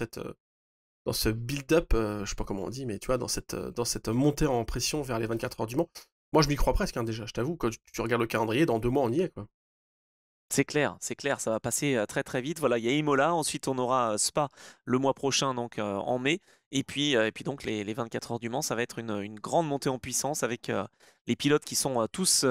dans ce build-up, je sais pas comment on dit, mais tu vois, dans cette montée en pression vers les 24 heures du Mans. Moi, je m'y crois presque, hein, déjà, je t'avoue, quand tu regardes le calendrier, dans 2 mois, on y est, quoi. C'est clair, ça va passer très très vite. Voilà, il y a Imola, ensuite on aura Spa le mois prochain, donc en mai. Et puis donc les 24 heures du Mans, ça va être une grande montée en puissance avec les pilotes qui sont tous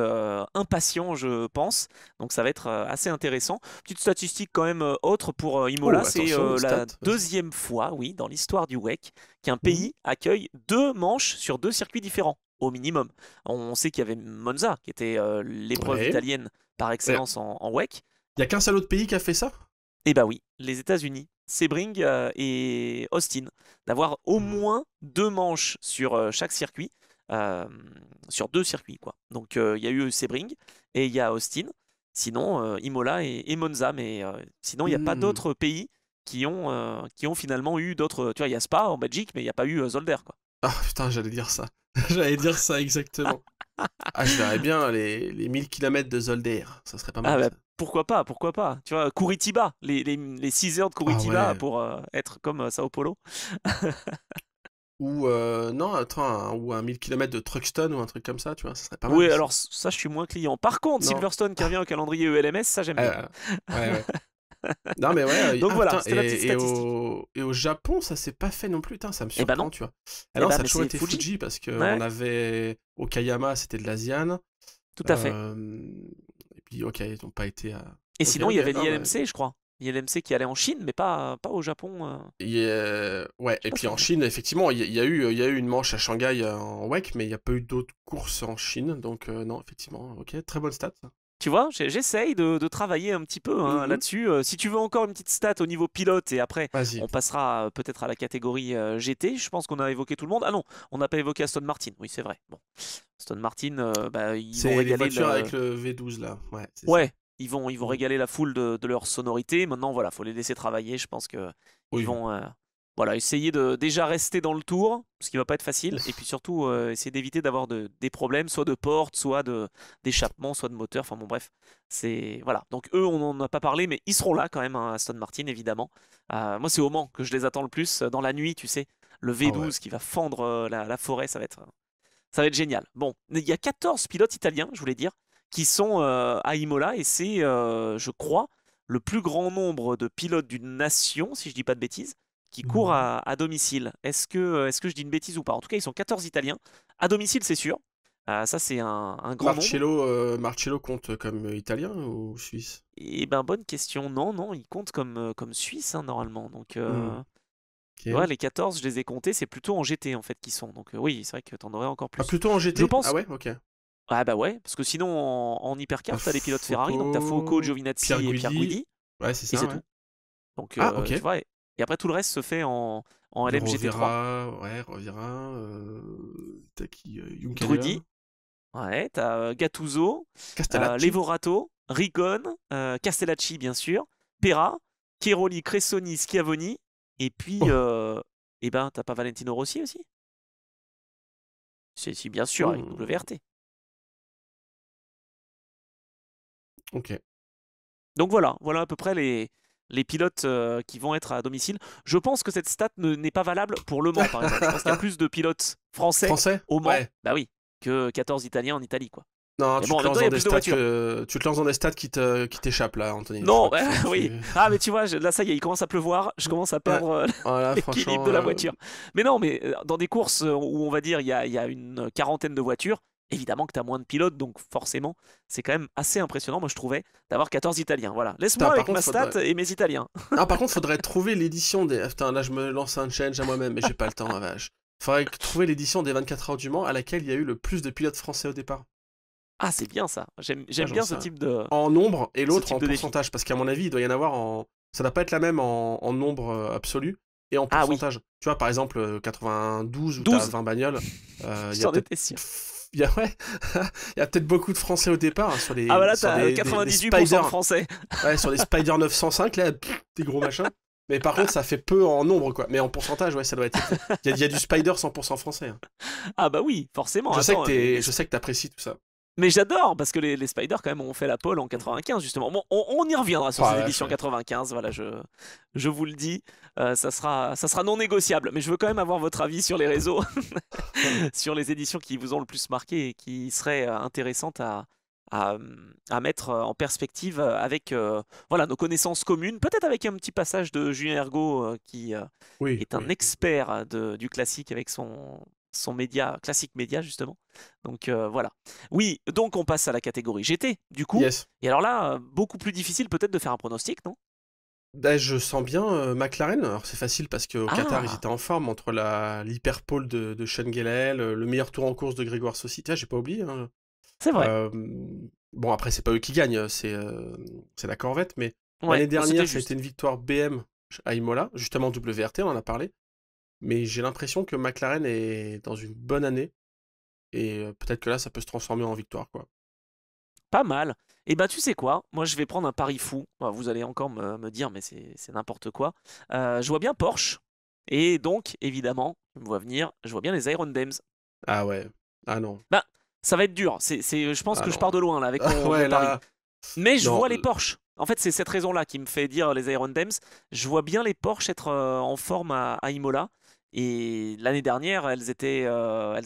impatients, je pense. Donc ça va être assez intéressant. Petite statistique quand même autre pour Imola, Oh, c'est attention aux la stats, vas-y. deuxième fois, oui, dans l'histoire du WEC, qu'un Mhm. pays accueille 2 manches sur 2 circuits différents, au minimum. On sait qu'il y avait Monza, qui était l'épreuve Ouais. italienne par excellence en WEC. Il y a qu'un seul autre pays qui a fait ça? Eh bah oui, les États-Unis, Sebring et Austin, d'avoir au Mhm. moins 2 manches sur chaque circuit, euh, sur 2 circuits quoi. Donc il y a eu Sebring et il y a Austin, sinon Imola et Monza, mais sinon il n'y a pas Hmm. d'autres pays qui ont finalement eu d'autres. Tu vois, il y a Spa en Belgique, mais il n'y a pas eu Zolder quoi. Ah putain, j'allais dire ça. J'allais dire ça exactement. Ah, je verrais bien les 1000 kilomètres de Zolder. Ça serait pas Ah mal, bah ça. pourquoi pas, pourquoi pas. Tu vois, Curitiba, les 6 heures de Ah Curitiba ouais. pour être comme Sao Paulo. Ou, non, attends, ou un 1000 kilomètres de Truxton ou un truc comme ça, tu vois, ça serait pas mal Oui, aussi. alors ça, je suis moins client. Par contre, Non. Silverstone qui revient au calendrier ELMS, ça, j'aime bien. Euh, ouais, ouais. Non, mais ouais, Donc ah voilà, putain, c'était la petite statistique. et au Japon, ça s'est pas fait non plus, putain, ça me Eh ben non, surprend, tu vois. Ah eh non, ben, ça a mais toujours c'est été Fuji. Fuji parce qu'on Ouais, avait Okayama, c'était de l'Asian. tout à fait. Et puis, ok, ils n'ont pas été à. Et Ok, sinon, il y ok, avait non, mais. l'ILMC, je crois. L'ILMC qui allait en Chine, mais pas au Japon. Ouais, Je sais et pas puis si en on est. Chine, effectivement, il y a eu une manche à Shanghai en WEC, mais il n'y a pas eu d'autres courses en Chine, donc non, effectivement, ok, très bonne stat, ça. Tu vois, j'essaye de travailler un petit peu hein, Mhm. là-dessus. Si tu veux encore une petite stat au niveau pilote, et après, Vas-y. on passera peut-être à la catégorie GT. Je pense qu'on a évoqué tout le monde. Ah non, on n'a pas évoqué Aston Martin. Oui, c'est vrai. Bon, Aston Martin, bah, ils vont C'est les régaler voitures le. avec le V12, là, ouais, c'est ça. Ouais, ils vont Mhm. régaler la foule de leur sonorité. Maintenant, voilà, faut les laisser travailler. Je pense que ils Oui. vont voilà, essayer de déjà rester dans le tour, ce qui va pas être facile, et puis Ouf. surtout essayer d'éviter d'avoir des problèmes, soit de porte, soit d'échappement, soit de moteur. Enfin bon, bref, c'est voilà. Donc eux, on n'en a pas parlé, mais ils seront là quand même, hein, Aston Martin, évidemment. Moi, c'est au Mans que je les attends le plus dans la nuit, tu sais, le Ah ouais. V12 qui va fendre la forêt, ça va être génial. Bon, il y a 14 pilotes italiens, je voulais dire, qui sont à Imola et c'est, je crois, le plus grand nombre de pilotes d'une nation, si je dis pas de bêtises, qui courent Mhm. à domicile. Est-ce que je dis une bêtise ou pas? En tout cas, ils sont 14 Italiens. À domicile, c'est sûr. Ça, c'est un grand nombre. Marcello compte comme italien ou suisse? Et ben, bonne question. Non, non, ils comptent comme Suisse, hein, normalement. Donc, Hmm. tu vois, Ok. les 14, je les ai comptés, c'est plutôt en GT, en fait, qui sont. Donc, oui, c'est vrai que t'en aurais encore Ah, plus. plutôt en Je GT? Ah pense. ouais, ok. Ah bah ouais, parce que sinon en hypercar, t'as les pilotes Ferrari, donc t'as Fauco, Pierre Giovinazzi et Pierre Guidi. Guidi, Ouais, c'est et ça, c'est ouais. tout. Donc Ah, ok. tu vois, et après tout le reste se fait en De LMGT3. Rovera, ouais, Rovera, t'as qui, Junckeren, Drudi, ouais, t'as Gattuso, Castellacci. Levorato, Rigon, Castellacci bien sûr, Pera, Chiaroli, Cressoni, Schiavoni, et puis, Oh. eh ben t'as pas Valentino Rossi aussi? C'est si bien sûr avec Hmm. WRT. Ok. Donc voilà à peu près les pilotes qui vont être à domicile. Je pense que cette stat n'est pas valable pour Le Mans, par exemple. Je pense qu'il y a plus de pilotes français Français? au Mans, Ouais. bah oui, que 14 Italiens en Italie, quoi. Non, Mais tu bon, en te même lances temps, il y dans a des plus de stats voitures. que... Tu te lances dans des stats qui t'échappent, là, Anthony. Je Non, crois qu'il faut que oui. tu... Ah, mais tu vois, là, ça y est, il commence à pleuvoir. Je commence à Ouais. perdre Voilà, l'équilibre franchement... de la voiture. Mais non, mais dans des courses où on va dire il y a une quarantaine de voitures, évidemment que tu as moins de pilotes, donc forcément, c'est quand même assez impressionnant, moi je trouvais, d'avoir 14 Italiens. Voilà. Putain, Laisse-moi par avec contre, ma stat faudrait... et mes Italiens. Ah, par contre, faudrait trouver l'édition des... Putain, là, je me lance un challenge à moi-même, mais j'ai pas le temps, la vache. Faudrait trouver l'édition des 24 heures du Mans à laquelle il y a eu le plus de pilotes français au départ. Ah, c'est bien ça. J'aime Ah, bien ce type de en nombre et l'autre en défi. pourcentage, parce qu'à mon avis, il doit y en avoir en... Ça doit pas être la même en nombre absolu et en Ah oui, pourcentage. Tu vois, par exemple, 92 où t'as 12. 20 bagnoles, il y a J'en peut-être... étais sûr. Ouais, il y a peut-être beaucoup de Français au départ hein, Ah voilà, sur t'as des 98% Spider, de français. ouais, sur des Spider 905 là, des gros machins. Mais par contre, ça fait peu en nombre quoi. Mais en pourcentage, ouais, ça doit être. Il y a du Spider 100% français. Hein. Ah bah oui, forcément. Je sais Attends, je sais que t'apprécies tout ça. mais j'adore, parce que les Spiders, quand même, ont fait la pole en 95, justement. Bon, on y reviendra sur Oh, ces la vache, éditions ouais. 95, voilà, je vous le dis. Ça sera non négociable. Mais je veux quand même avoir votre avis sur les réseaux, sur les éditions qui vous ont le plus marqué et qui seraient intéressantes à mettre en perspective avec voilà, nos connaissances communes, peut-être avec un petit passage de Julien Ergaud qui Oui, est un oui. expert du classique avec son média, classique média justement. Donc voilà. Oui, donc on passe à la catégorie GT du coup. Yes. Et alors là, beaucoup plus difficile peut-être de faire un pronostic, non? Bah, je sens bien McLaren. Alors c'est facile parce qu'au Qatar, ils Ah, étaient en forme entre l'hyperpole de Sean Gelael, le meilleur tour en course de Grégoire Saucy. Tiens, j'ai pas oublié. Hein. c'est vrai. Euh, bon, après, c'est pas eux qui gagnent, c'est la Corvette, mais Ouais, l'année bon, c'était dernière, ça a été juste. une victoire BM à Imola, justement WRT, on en a parlé. Mais j'ai l'impression que McLaren est dans une bonne année, et peut-être que là, ça peut se transformer en victoire, quoi. Pas mal. Et ben tu sais quoi? Moi je vais prendre un pari fou. Enfin, vous allez encore me dire, mais c'est n'importe quoi. Je vois bien Porsche. Et donc, évidemment, tu me vois venir, je vois bien les Iron Dames. Ah ouais, ah non, Ben, ça va être dur. Je pense ah que je pars non. de loin là avec mon Ouais, pari. là, Mais je non, vois les Porsche. En fait, c'est cette raison-là qui me fait dire les Iron Dames. Je vois bien les Porsche être en forme à Imola. Et l'année dernière, elles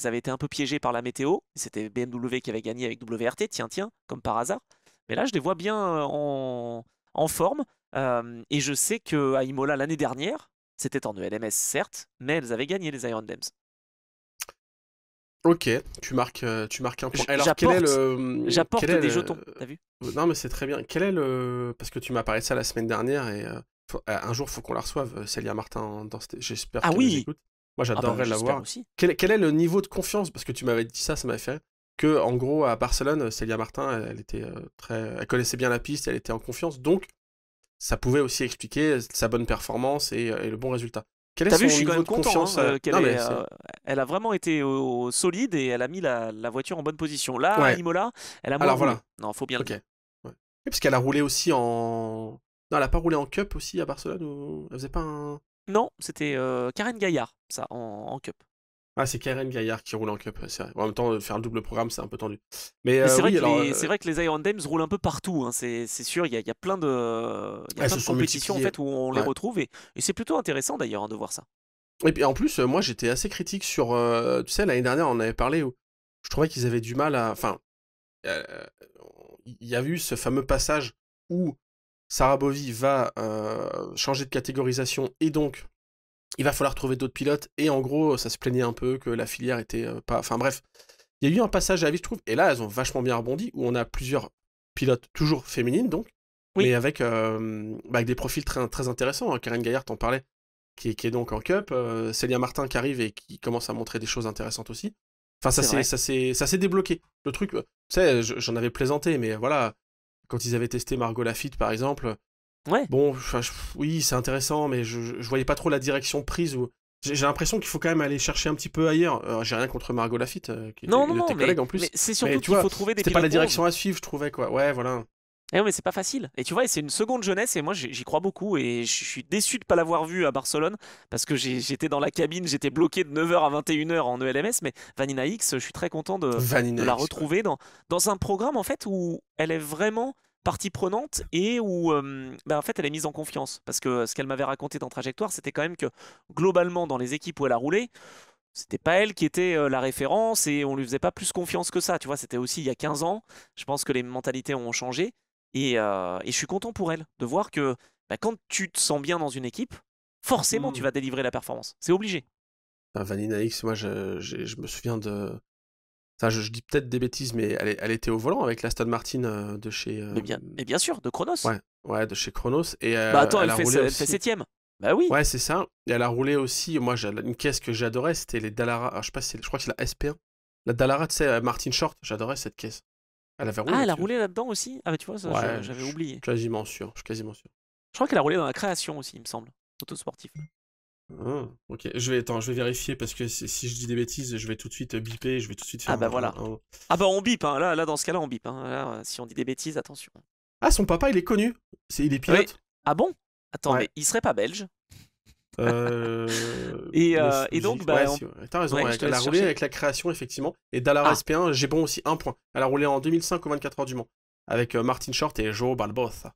avaient été un peu piégées par la météo. C'était BMW qui avait gagné avec WRT, tiens, tiens, comme par hasard. Mais là, je les vois bien en forme. Et je sais qu'à Imola l'année dernière, c'était en ELMS certes, mais elles avaient gagné les Iron Dames. ok, tu marques un point. Alors, J'apporte, quel j'apporte est des jetons, le... t'as vu? Non, mais c'est très bien. Quel est le... Parce que tu m'as parlé de ça la semaine dernière, et un jour, faut qu'on la reçoive, Célia Martin, j'espère Ah qu'elle nous oui! écoute. Moi, Ah bah j'adorerais la j'espère voir. aussi. Quel est le niveau de confiance? Parce que tu m'avais dit ça, ça m'avait fait rire, que, en gros, à Barcelone, Célia Martin, elle était elle connaissait bien la piste, elle était en confiance, donc ça pouvait aussi expliquer sa bonne performance et le bon résultat. Quel est T'as vu, je son suis quand niveau même de content confiance hein, Non, mais c'est... elle a vraiment été solide et elle a mis la voiture en bonne position. Là, à Ouais, Imola, elle a moins alors roulé. voilà. Non, faut bien le Ok. dire. Ouais. Oui, parce qu'elle a roulé aussi en... Non, elle a pas roulé en Cup aussi à Barcelone ou... Elle faisait pas un... Non, c'était Karen Gaillard, ça, en Cup. Ah, c'est Karen Gaillard qui roule en Cup, c'est vrai. En même temps, faire un double programme, c'est un peu tendu. Mais Mais oui, alors... c'est vrai que les Iron Dames roulent un peu partout. Hein, c'est sûr, il y a elles plein se de sont compétitions en multipliées. fait où on les Ouais. retrouve et c'est plutôt intéressant d'ailleurs hein, de voir ça. Et puis en plus, moi, j'étais assez critique sur... tu sais, l'année dernière, on en avait parlé où je trouvais qu'ils avaient du mal à... Enfin, euh, il y a eu ce fameux passage où Sarah Bovy va changer de catégorisation et donc il va falloir trouver d'autres pilotes et en gros ça se plaignait un peu que la filière était pas... Enfin bref, il y a eu un passage à la vie je trouve et là elles ont vachement bien rebondi où on a plusieurs pilotes toujours féminines donc Oui, mais avec des profils très, très intéressants. Hein. Karen Gaillard t'en parlait qui est donc en Cup, Célia Martin qui arrive et qui commence à montrer des choses intéressantes aussi. Enfin c'est vrai. ça s'est débloqué. Le truc, tu sais, j'en avais plaisanté mais voilà, quand ils avaient testé Margot Lafitte par exemple, Ouais. bon, oui, c'est intéressant, mais je voyais pas trop la direction prise. J'ai l'impression qu'il faut quand même aller chercher un petit peu ailleurs. J'ai rien contre Margot Lafitte, qui était Non, non, une de non, tes collègues en mais plus. c'est Mais surtout tu qu'il vois, faut trouver des c'était pas la pilotes 11. direction à suivre, je trouvais, quoi. Ouais, voilà. Eh oui, mais c'est pas facile. Et tu vois, c'est une seconde jeunesse et moi j'y crois beaucoup et je suis déçu de pas l'avoir vue à Barcelone parce que j'étais dans la cabine, j'étais bloqué de 9h à 21h en ELMS, mais Vanina X, je suis très content de Vanina la X, quoi. retrouver dans un programme en fait où elle est vraiment partie prenante et où en fait elle est mise en confiance parce que ce qu'elle m'avait raconté dans Trajectoire, c'était quand même que globalement dans les équipes où elle a roulé, c'était pas elle qui était la référence et on lui faisait pas plus confiance que ça. Tu vois, c'était aussi il y a 15 ans. Je pense que les mentalités ont changé et je suis content pour elle de voir que bah, quand tu te sens bien dans une équipe, forcément tu Hmm. vas délivrer la performance. C'est obligé. Vanina X, moi, je me souviens de... Enfin, je dis peut-être des bêtises, mais elle était au volant avec l'Aston Martin de chez... Mais bien sûr, de Chronos. ouais, ouais, de chez Chronos. Et Bah attends, elle a roulé elle fait aussi... septième. Bah oui. Ouais, c'est ça. Et elle a roulé aussi. Moi, une caisse que j'adorais, c'était les Dallara. Alors, je sais pas si je crois que c'est la SP1. La Dallara, tu sais, Martin Short. J'adorais cette caisse. Elle avait roulé Ah, elle a là-dessus. roulé là-dedans aussi? Ah bah tu vois, ça Ouais, j'avais je suis oublié. quasiment sûr. Je suis quasiment sûr. Je crois qu'elle a roulé dans la création aussi, il me semble. Autosportif. Ah, ok, attends, je vais vérifier parce que si je dis des bêtises, je vais tout de suite biper, je vais tout de suite Ah faire bah voilà. Ah bah on bip, hein. Là, dans ce cas-là, on bip. Hein. Là, si on dit des bêtises, attention. Ah, son papa, il est connu. Il est Oui. pilote. Ah bon? Attends, Ouais. mais il serait pas belge? Euh... Et donc, Ouais, bah, si, ouais. T'as raison, ouais, ouais. je te Elle a laisse roulé chercher. avec la création, effectivement. Et Dallar Ah, SP1, j'ai bon aussi un point. Elle a roulé en 2005 au 24 heures du Mans. Avec Martin Short et Joe Barbosa.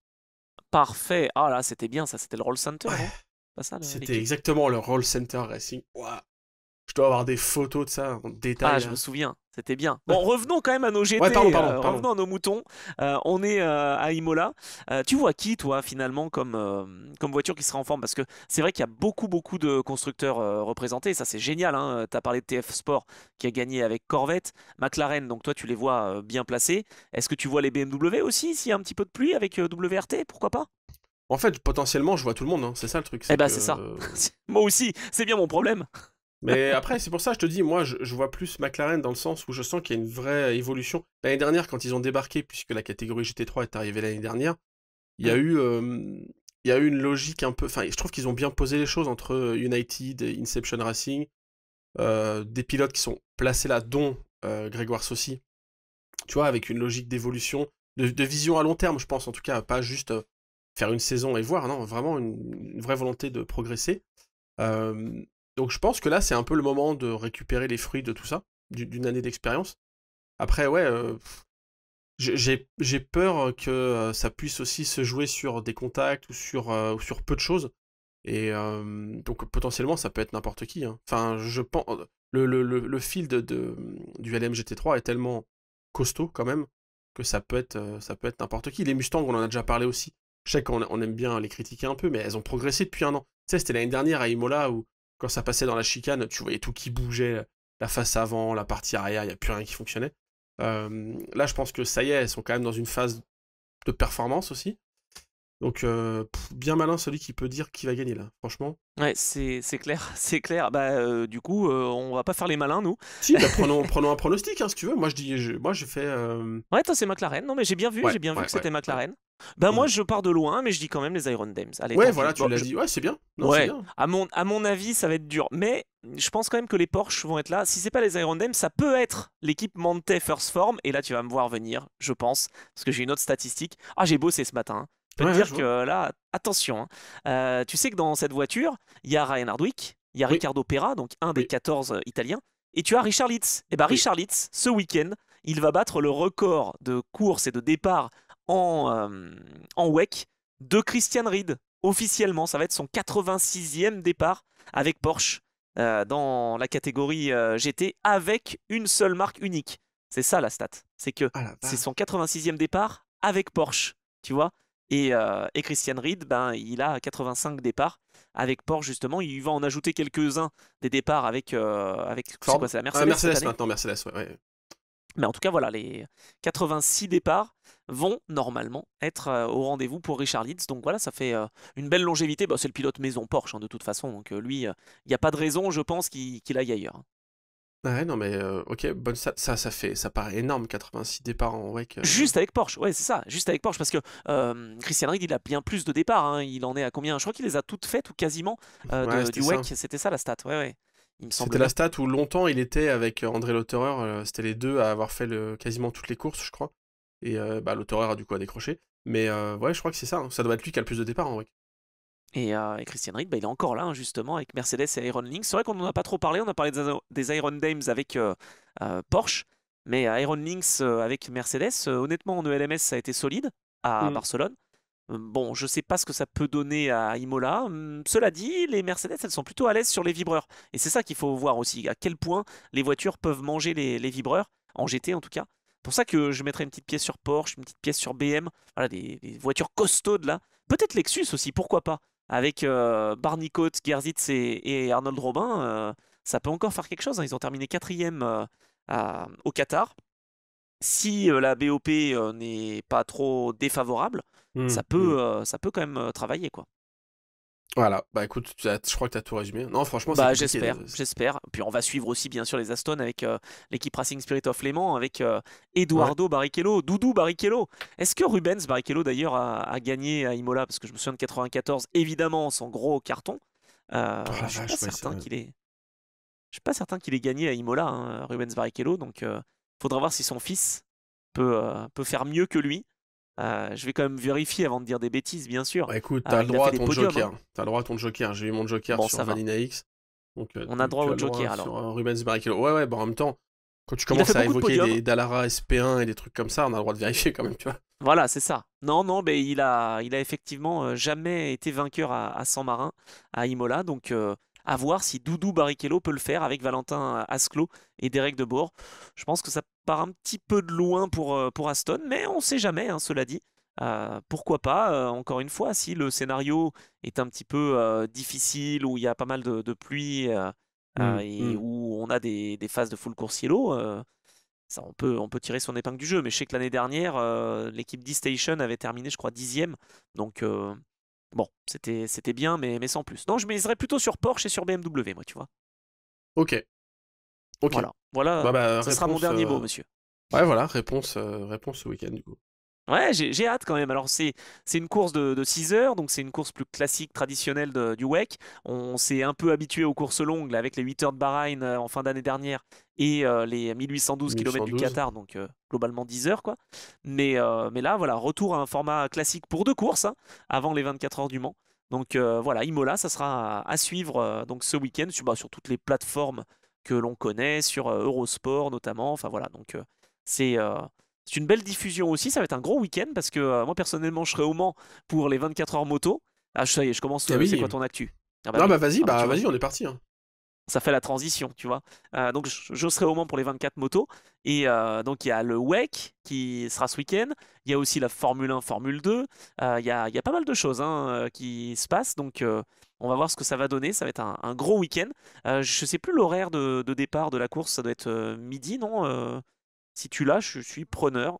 parfait. Ah là, c'était bien, ça, c'était le Roll Center, Ouais, non? Pas ça, c'était l'équipe? exactement le Roll Center Racing. Ouah. Je dois avoir des photos de ça en Ah, détail, je me là. souviens, c'était bien. Bon, revenons quand même à nos Ouais, pardon, GT, pardon. revenons à nos moutons. On est à Imola. Tu vois qui, toi, finalement, comme voiture qui sera en forme? Parce que c'est vrai qu'il y a beaucoup de constructeurs représentés. Ça, c'est génial. Hein. Tu as parlé de TF Sport qui a gagné avec Corvette. McLaren, donc toi, tu les vois bien placés. Est-ce que tu vois les BMW aussi, s'il y a un petit peu de pluie avec WRT? Pourquoi pas? En fait, potentiellement, je vois tout le monde, hein. C'est ça le truc, Eh c'est ben, c'est ça. que... Moi aussi, c'est bien mon problème. Mais après, c'est pour ça que je te dis, moi, je vois plus McLaren dans le sens où je sens qu'il y a une vraie évolution. L'année dernière, quand ils ont débarqué, puisque la catégorie GT3 est arrivée l'année dernière, il y a Mm. eu, il y a eu une logique un peu... Enfin, je trouve qu'ils ont bien posé les choses entre United et Inception Racing, des pilotes qui sont placés là, dont Grégoire Saucy, tu vois, avec une logique d'évolution, de vision à long terme, je pense, en tout cas, pas juste faire une saison et voir, non, vraiment une vraie volonté de progresser. Euh, donc je pense que là, c'est un peu le moment de récupérer les fruits de tout ça, d'une année d'expérience. Après, ouais, j'ai peur que ça puisse aussi se jouer sur des contacts ou sur peu de choses. Et donc potentiellement, ça peut être n'importe qui, hein. Enfin, je pense... Le field du LMGT3 est tellement costaud quand même que ça peut être n'importe qui. Les Mustangs, on en a déjà parlé aussi. Je sais qu'on aime bien les critiquer un peu, mais elles ont progressé depuis un an. Tu sais, c'était l'année dernière à Imola où quand ça passait dans la chicane, tu voyais tout qui bougeait, la face avant, la partie arrière, il n'y a plus rien qui fonctionnait. Là, je pense que ça y est, elles sont quand même dans une phase de performance aussi. Donc, bien malin celui qui peut dire qui va gagner là, franchement. Ouais, c'est clair, c'est clair. Bah, du coup, on va pas faire les malins, nous. Si, bah prenons un pronostic, hein, si tu veux. Moi, moi j'ai fait. Ouais, toi, c'est McLaren. Non, mais Ouais, j'ai bien vu ouais, que ouais, c'était ouais, McLaren. Bah, moi, ouais. je pars de loin, mais je dis quand même les Iron Dames. Allez, Ouais, tant pis. voilà, tu Bon, l'as dit. Ouais, c'est bien. Non, c'est ouais, bien. à mon avis, ça va être dur. Mais je pense quand même que les Porsche vont être là. Si c'est pas les Iron Dames, ça peut être l'équipe Monte First Form. Et là, tu vas me voir venir, je pense, parce que j'ai une autre statistique. Ah, j'ai bossé ce matin. Hein. Je peux Ouais, te ouais, dire je que vois. là, attention. Hein. Tu sais que dans cette voiture, il y a Ryan Hardwick, il y a Oui, Riccardo Pera, donc un des oui, 14 Italiens, et tu as Richard Lietz. Et bah, oui. Richard Lietz, ce week-end, il va battre le record de course et de départ en WEC de Christian Ried. Officiellement, ça va être son 86e départ avec Porsche dans la catégorie GT avec une seule marque unique. C'est ça la stat. C'est que Ah la c'est son vache. 86e départ avec Porsche, tu vois. Et Christian Ried, ben, il a 85 départs avec Porsche justement. Il va en ajouter quelques-uns des départs avec c'est quoi, Ford. c'est la Mercedes cette Mercedes année? maintenant, Mercedes, ouais, ouais. Mais en tout cas, voilà, les 86 départs vont normalement être au rendez-vous pour Richard Lietz. Donc voilà, ça fait une belle longévité. Bah, c'est le pilote maison Porsche hein, de toute façon. Donc lui, il n'y a pas de raison, je pense, qu'il aille ailleurs. Hein. Ouais, non, mais ok, bonne ça paraît énorme, 86 départs en WEC. Juste avec Porsche, ouais, c'est ça, juste avec Porsche, parce que Christian Ried, il a bien plus de départs. Hein. Il en est à combien? Je crois qu'il les a toutes faites ou quasiment Ouais, du c'était ça. WEC. C'était ça la stat, ouais, ouais. Il me semble C'était la bien. stat où longtemps il était avec André Lauterer, c'était les deux à avoir fait quasiment toutes les courses, je crois. Et bah, Lauterer a du coup à décrocher. Mais ouais, je crois que c'est ça, hein. Ça doit être lui qui a le plus de départs en WEC. Et Christian Ried, bah, il est encore là, hein, justement, avec Mercedes et Iron Lynx. C'est vrai qu'on n'en a pas trop parlé, on a parlé des Iron Dames avec Porsche, mais Iron Lynx avec Mercedes, honnêtement, en ELMS, ça a été solide à Hmm. Barcelone. Bon, je sais pas ce que ça peut donner à Imola. Cela dit, les Mercedes, elles sont plutôt à l'aise sur les vibreurs. Et c'est ça qu'il faut voir aussi, à quel point les voitures peuvent manger les vibreurs, en GT en tout cas. Pour ça que je mettrais une petite pièce sur Porsche, une petite pièce sur BM, voilà, des voitures costaudes là. Peut-être Lexus aussi, pourquoi pas. Avec Barney Cote, Gersitz et Arnold Robin, ça peut encore faire quelque chose. Hein. Ils ont terminé quatrième au Qatar. Si la BOP n'est pas trop défavorable, Hmm, hmm. ça peut quand même travailler quoi. Voilà, bah écoute, je crois que tu as tout résumé. Non, franchement, c'est Bah compliqué. j'espère. Puis on va suivre aussi bien sûr les Aston avec l'équipe Racing Spirit of Le Mans, avec Ouais. Eduardo Barrichello, Doudou Barrichello. Est-ce que Rubens Barrichello d'ailleurs a gagné à Imola? Parce que je me souviens de 94, évidemment, son gros carton. Oh la Je suis pas vache, ouais, c'est certain vrai. qu'il ait gagné à Imola, hein, Rubens Barrichello. Donc faudra voir si son fils peut faire mieux que lui. Je vais quand même vérifier avant de dire des bêtises, bien sûr. Bah écoute, t'as le Il a droit fait à des ton podiums, hein. joker. T'as le droit à ton joker. J'ai eu mon joker Bon, sur ça va. Vanina X. Donc On a droit tu as au le droit Joker alors. sur Rubens Barrichello. Ouais, bah en même temps, quand tu Il a fait commences à beaucoup de évoquer podiums. des Dallara SP1 et des trucs comme ça, on a le droit de vérifier quand même, tu vois. Voilà, c'est ça. Non, non, mais il a effectivement jamais été vainqueur à San Marin, à Imola. Donc, à voir si Doudou Barrichello peut le faire avec Valentin Asclot et Derek De Boer. Je pense que ça part un petit peu de loin pour Aston, mais on ne sait jamais, hein, cela dit. Pourquoi pas, encore une fois, si le scénario est un petit peu difficile, où il y a pas mal de pluie et Hmm. où on a des phases de full course yellow. Ça, on peut tirer son épingle du jeu, mais je sais que l'année dernière, l'équipe D-Station avait terminé, je crois, 10e. Donc, bon, c'était bien, mais sans plus. Non, je miserais plutôt sur Porsche et sur BMW, moi, tu vois. Ok, ok. Voilà, voilà, Bah ça sera mon réponse. dernier mot, monsieur. Ouais, voilà, réponse ce week-end du coup. Ouais, j'ai hâte quand même. Alors, c'est une course de 6 heures, donc c'est une course plus classique, traditionnelle du WEC. On s'est un peu habitué aux courses longues là, avec les 8 heures de Bahreïn en fin d'année dernière et les 1812 km du 1812. Qatar, donc globalement 10 heures quoi. Mais là, voilà, retour à un format classique pour 2 courses hein, avant les 24 heures du Mans. Donc voilà, Imola, ça sera à suivre donc ce week-end sur toutes les plateformes que l'on connaît, sur Eurosport notamment. Enfin voilà, donc c'est. C'est une belle diffusion aussi, ça va être un gros week-end parce que moi personnellement je serai au Mans pour les 24 heures moto. Ah ça y est, je commence, Ah c'est oui. quoi ton actu? Ah bah Non, oui, bah vas-y, ah bah tu vois, on est parti, hein. ça fait la transition, tu vois. Donc je serai au Mans pour les 24 motos et donc il y a le WEC qui sera ce week-end, il y a aussi la Formule 1, Formule 2, il y a pas mal de choses hein, qui se passent donc on va voir ce que ça va donner, ça va être un gros week-end. Je sais plus l'horaire de départ de la course, ça doit être midi, non? Si tu l'as, je suis preneur.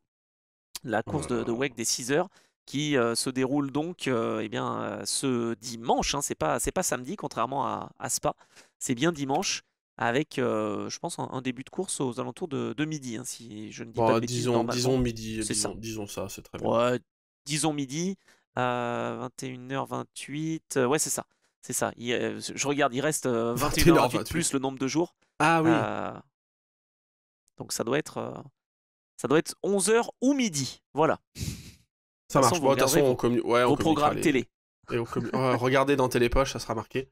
La course de WEC des 6 heures qui se déroule donc ce dimanche, hein, c'est pas samedi contrairement à Spa, c'est bien dimanche avec je pense un début de course aux alentours de midi, hein, si je ne dis pas Bon, de bêtises disons normalement, midi, c'est ça. disons ça, c'est très bien. Ouais, disons midi, 21h28, ouais c'est ça, c'est ça. Je regarde, il reste 21h28 21h28. plus le nombre de jours, Ah oui, euh, donc ça doit être 11h ou midi, voilà. De ça toute façon, marche. vous Bon, de toute regarderez façon, on vos communiquera programmes les. télé. Et regardez dans Télépoche, ça sera marqué.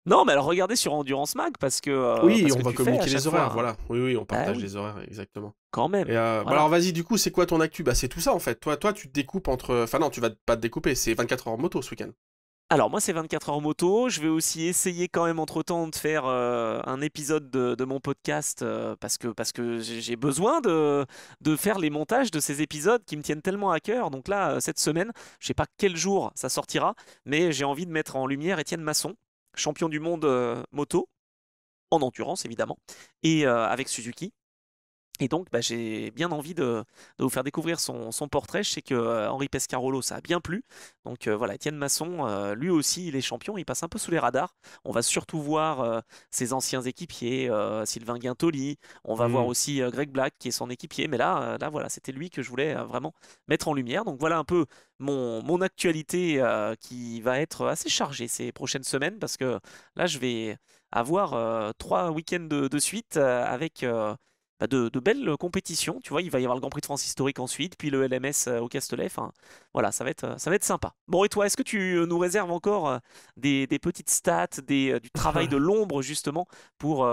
Non, mais alors regardez sur Endurance Mag Oui, parce on que va tu fais à communiquer chaque les horaires, fois. voilà. Oui, on Ah partage oui, les horaires, exactement. quand Et même. bah Voilà. alors vas-y, du coup, c'est quoi ton actu? Bah c'est tout ça en fait. Toi, tu te découpes entre. Enfin non, tu vas pas te découper, c'est 24 heures moto ce week-end. Alors moi c'est 24 heures moto. Je vais aussi essayer quand même entre-temps de faire un épisode de mon podcast parce que j'ai besoin de faire les montages de ces épisodes qui me tiennent tellement à cœur. Donc là, cette semaine, je sais pas quel jour ça sortira, mais j'ai envie de mettre en lumière Étienne Masson, champion du monde moto, en endurance évidemment, et avec Suzuki. Et donc, bah, j'ai bien envie de vous faire découvrir son portrait. Je sais que Henri Pescarolo, ça a bien plu. Donc voilà, Étienne Masson, lui aussi, il est champion. Il passe un peu sous les radars. On va surtout voir ses anciens équipiers, Sylvain Guintoli. On va voir Hmm. aussi Greg Black, qui est son équipier. Mais là voilà, c'était lui que je voulais vraiment mettre en lumière. Donc voilà un peu mon actualité qui va être assez chargée ces prochaines semaines. Parce que là, je vais avoir 3 week-ends de suite avec de belles compétitions. Tu vois, il va y avoir le Grand Prix de France historique ensuite, puis le LMS au Castellet. Enfin, voilà, ça va être sympa. Bon, et toi, est-ce que tu nous réserves encore des petites stats, du travail de l'ombre, justement, pour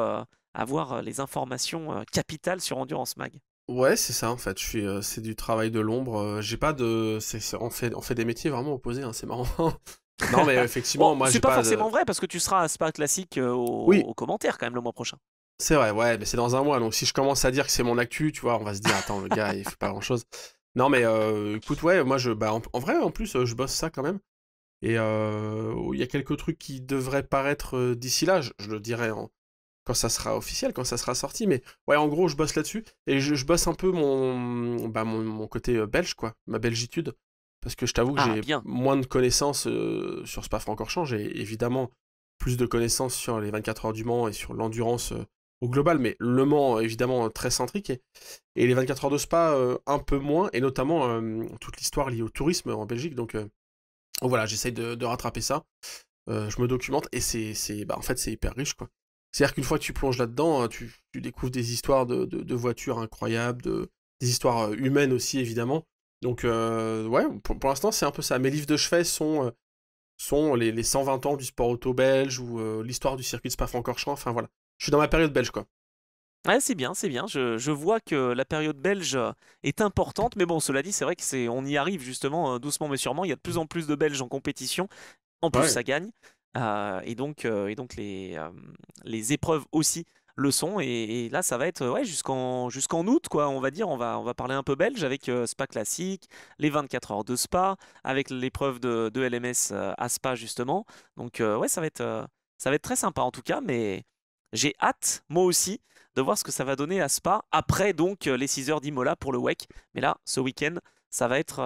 avoir les informations capitales sur Endurance Mag? Ouais, c'est ça en fait. C'est du travail de l'ombre. J'ai pas de. On fait des métiers vraiment opposés, hein, c'est marrant. Non, mais Bon, effectivement, moi c'est j'ai pas pas de. forcément vrai, parce que tu seras à Spa Classique Oui, aux commentaires quand même le mois prochain. c'est vrai, ouais, mais c'est dans un mois. Donc si je commence à dire que c'est mon actu, tu vois, on va se dire, attends, le gars, il fait pas grand-chose. Non, mais écoute, ouais, moi bah, en vrai, en plus, je bosse ça quand même. Et il y a quelques trucs qui devraient paraître d'ici là, je le dirai quand ça sera officiel, quand ça sera sorti. Mais ouais, en gros, je bosse là-dessus. Et je bosse un peu mon côté belge, quoi, ma belgitude. parce que je t'avoue que Ah, j'ai bien. moins de connaissances sur Spa-Francorchamps. J'ai évidemment plus de connaissances sur les 24 heures du Mans et sur l'endurance au global, mais Le Mans, évidemment, très centrique, et les 24 heures de Spa, un peu moins, et notamment toute l'histoire liée au tourisme en Belgique. Donc voilà, j'essaye de rattraper ça. Je me documente, et en fait, c'est hyper riche, quoi. C'est-à-dire qu'une fois que tu plonges là-dedans, tu découvres des histoires de voitures incroyables, des histoires humaines aussi, évidemment. Donc, ouais, pour l'instant, c'est un peu ça. Mes livres de chevet sont les 120 ans du sport auto belge, ou l'histoire du circuit de Spa-Francorchamps. Enfin, voilà. Je suis dans ma période belge, quoi. Ouais, c'est bien, c'est bien. Je vois que la période belge est importante, mais bon, cela dit, c'est vrai que on y arrive justement doucement mais sûrement. Il y a de plus en plus de Belges en compétition. En plus, Ouais. ça gagne. Et donc les épreuves aussi le sont. Et là, ça va être ouais, jusqu'en août, quoi, on va dire. On va parler un peu belge avec Spa Classique, les 24 heures de Spa, avec l'épreuve de LMS à Spa, justement. Donc, ouais, ça va être très sympa en tout cas. Mais j'ai hâte, moi aussi, de voir ce que ça va donner à Spa après donc les 6 heures d'Imola pour le WEC. Mais là, ce week-end, ça va être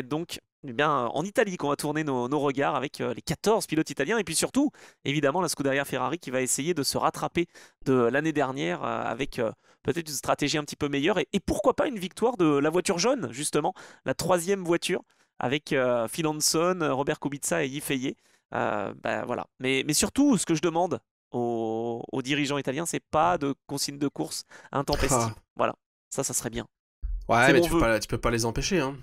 donc eh bien, en Italie qu'on va tourner nos regards avec les 14 pilotes italiens et puis surtout, évidemment, la Scuderia Ferrari qui va essayer de se rattraper de l'année dernière avec peut-être une stratégie un petit peu meilleure et pourquoi pas une victoire de la voiture jaune, justement, la troisième voiture avec Phil Hanson, Robert Kubica et Yves Fayet. Bah, voilà. Mais surtout, ce que je demande aux dirigeants italiens, c'est pas de consigne de course Ah. intempestive. Voilà, ça serait bien. Ouais, C'est mais mon vœu. tu peux pas les empêcher, hein.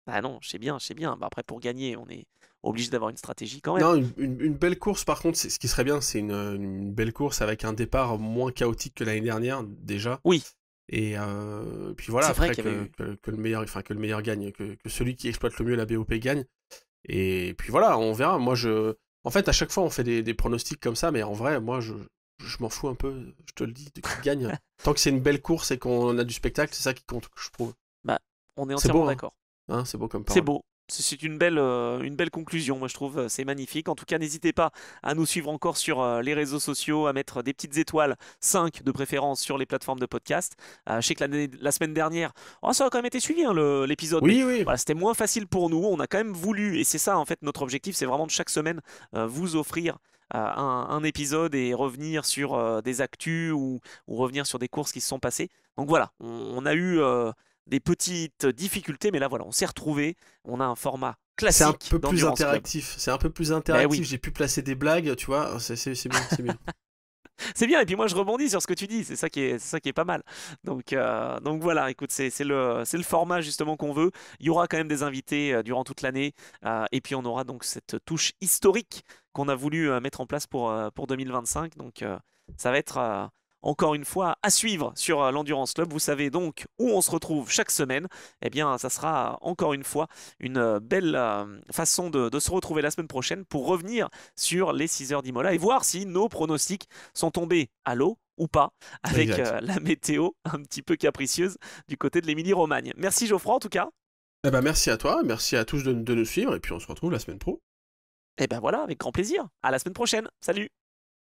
Bah non, je sais bien, je sais bien. Bah après, pour gagner, on est obligé d'avoir une stratégie quand même. Non, une belle course, par contre, ce qui serait bien, c'est une belle course avec un départ moins chaotique que l'année dernière, déjà. Oui, Et puis voilà, c'est vrai après qu'il y avait eu. que le meilleur, enfin, que le meilleur gagne, que celui qui exploite le mieux la BOP gagne. Et puis voilà, on verra. En fait, à chaque fois, on fait des pronostics comme ça, mais en vrai, moi, je m'en fous un peu, je te le dis, de qui gagne. Tant que c'est une belle course et qu'on a du spectacle, c'est ça qui compte, je trouve. Bah, on est C'est entièrement beau, hein, d'accord. hein, c'est beau comme C'est parole. beau. C'est une belle conclusion, moi je trouve. C'est magnifique. En tout cas, n'hésitez pas à nous suivre encore sur les réseaux sociaux, à mettre des petites étoiles, 5 de préférence sur les plateformes de podcast. Je sais que la semaine dernière, oh, ça a quand même été suivi hein, l'épisode, mais Oui, oui. voilà, c'était moins facile pour nous. On a quand même voulu, et c'est ça en fait notre objectif, c'est vraiment de chaque semaine vous offrir un épisode et revenir sur des actus ou revenir sur des courses qui se sont passées. Donc voilà, on a eu des petites difficultés, mais là voilà, on s'est retrouvés. On a un format C'est un classique peu plus d'Endurance Club. interactif. C'est un peu plus Ben interactif. oui, J'ai pu placer des blagues, tu vois. C'est bien, c'est bien. c'est bien. Et puis moi, je rebondis sur ce que tu dis. C'est ça qui est pas mal. Donc voilà. Écoute, c'est le format justement qu'on veut. Il y aura quand même des invités durant toute l'année. Et puis on aura donc cette touche historique qu'on a voulu mettre en place pour 2025. Donc ça va être encore une fois à suivre sur l'Endurance Club. Vous savez donc où on se retrouve chaque semaine. Eh bien, ça sera encore une fois une belle façon de se retrouver la semaine prochaine pour revenir sur les 6 heures d'Imola et voir si nos pronostics sont tombés à l'eau ou pas avec Exact. la météo un petit peu capricieuse du côté de l'Émilie-Romagne. Merci Geoffroy en tout cas. Eh ben, merci à toi, merci à tous de nous suivre, et puis on se retrouve la semaine pro. Et ben voilà, avec grand plaisir. À la semaine prochaine. Salut.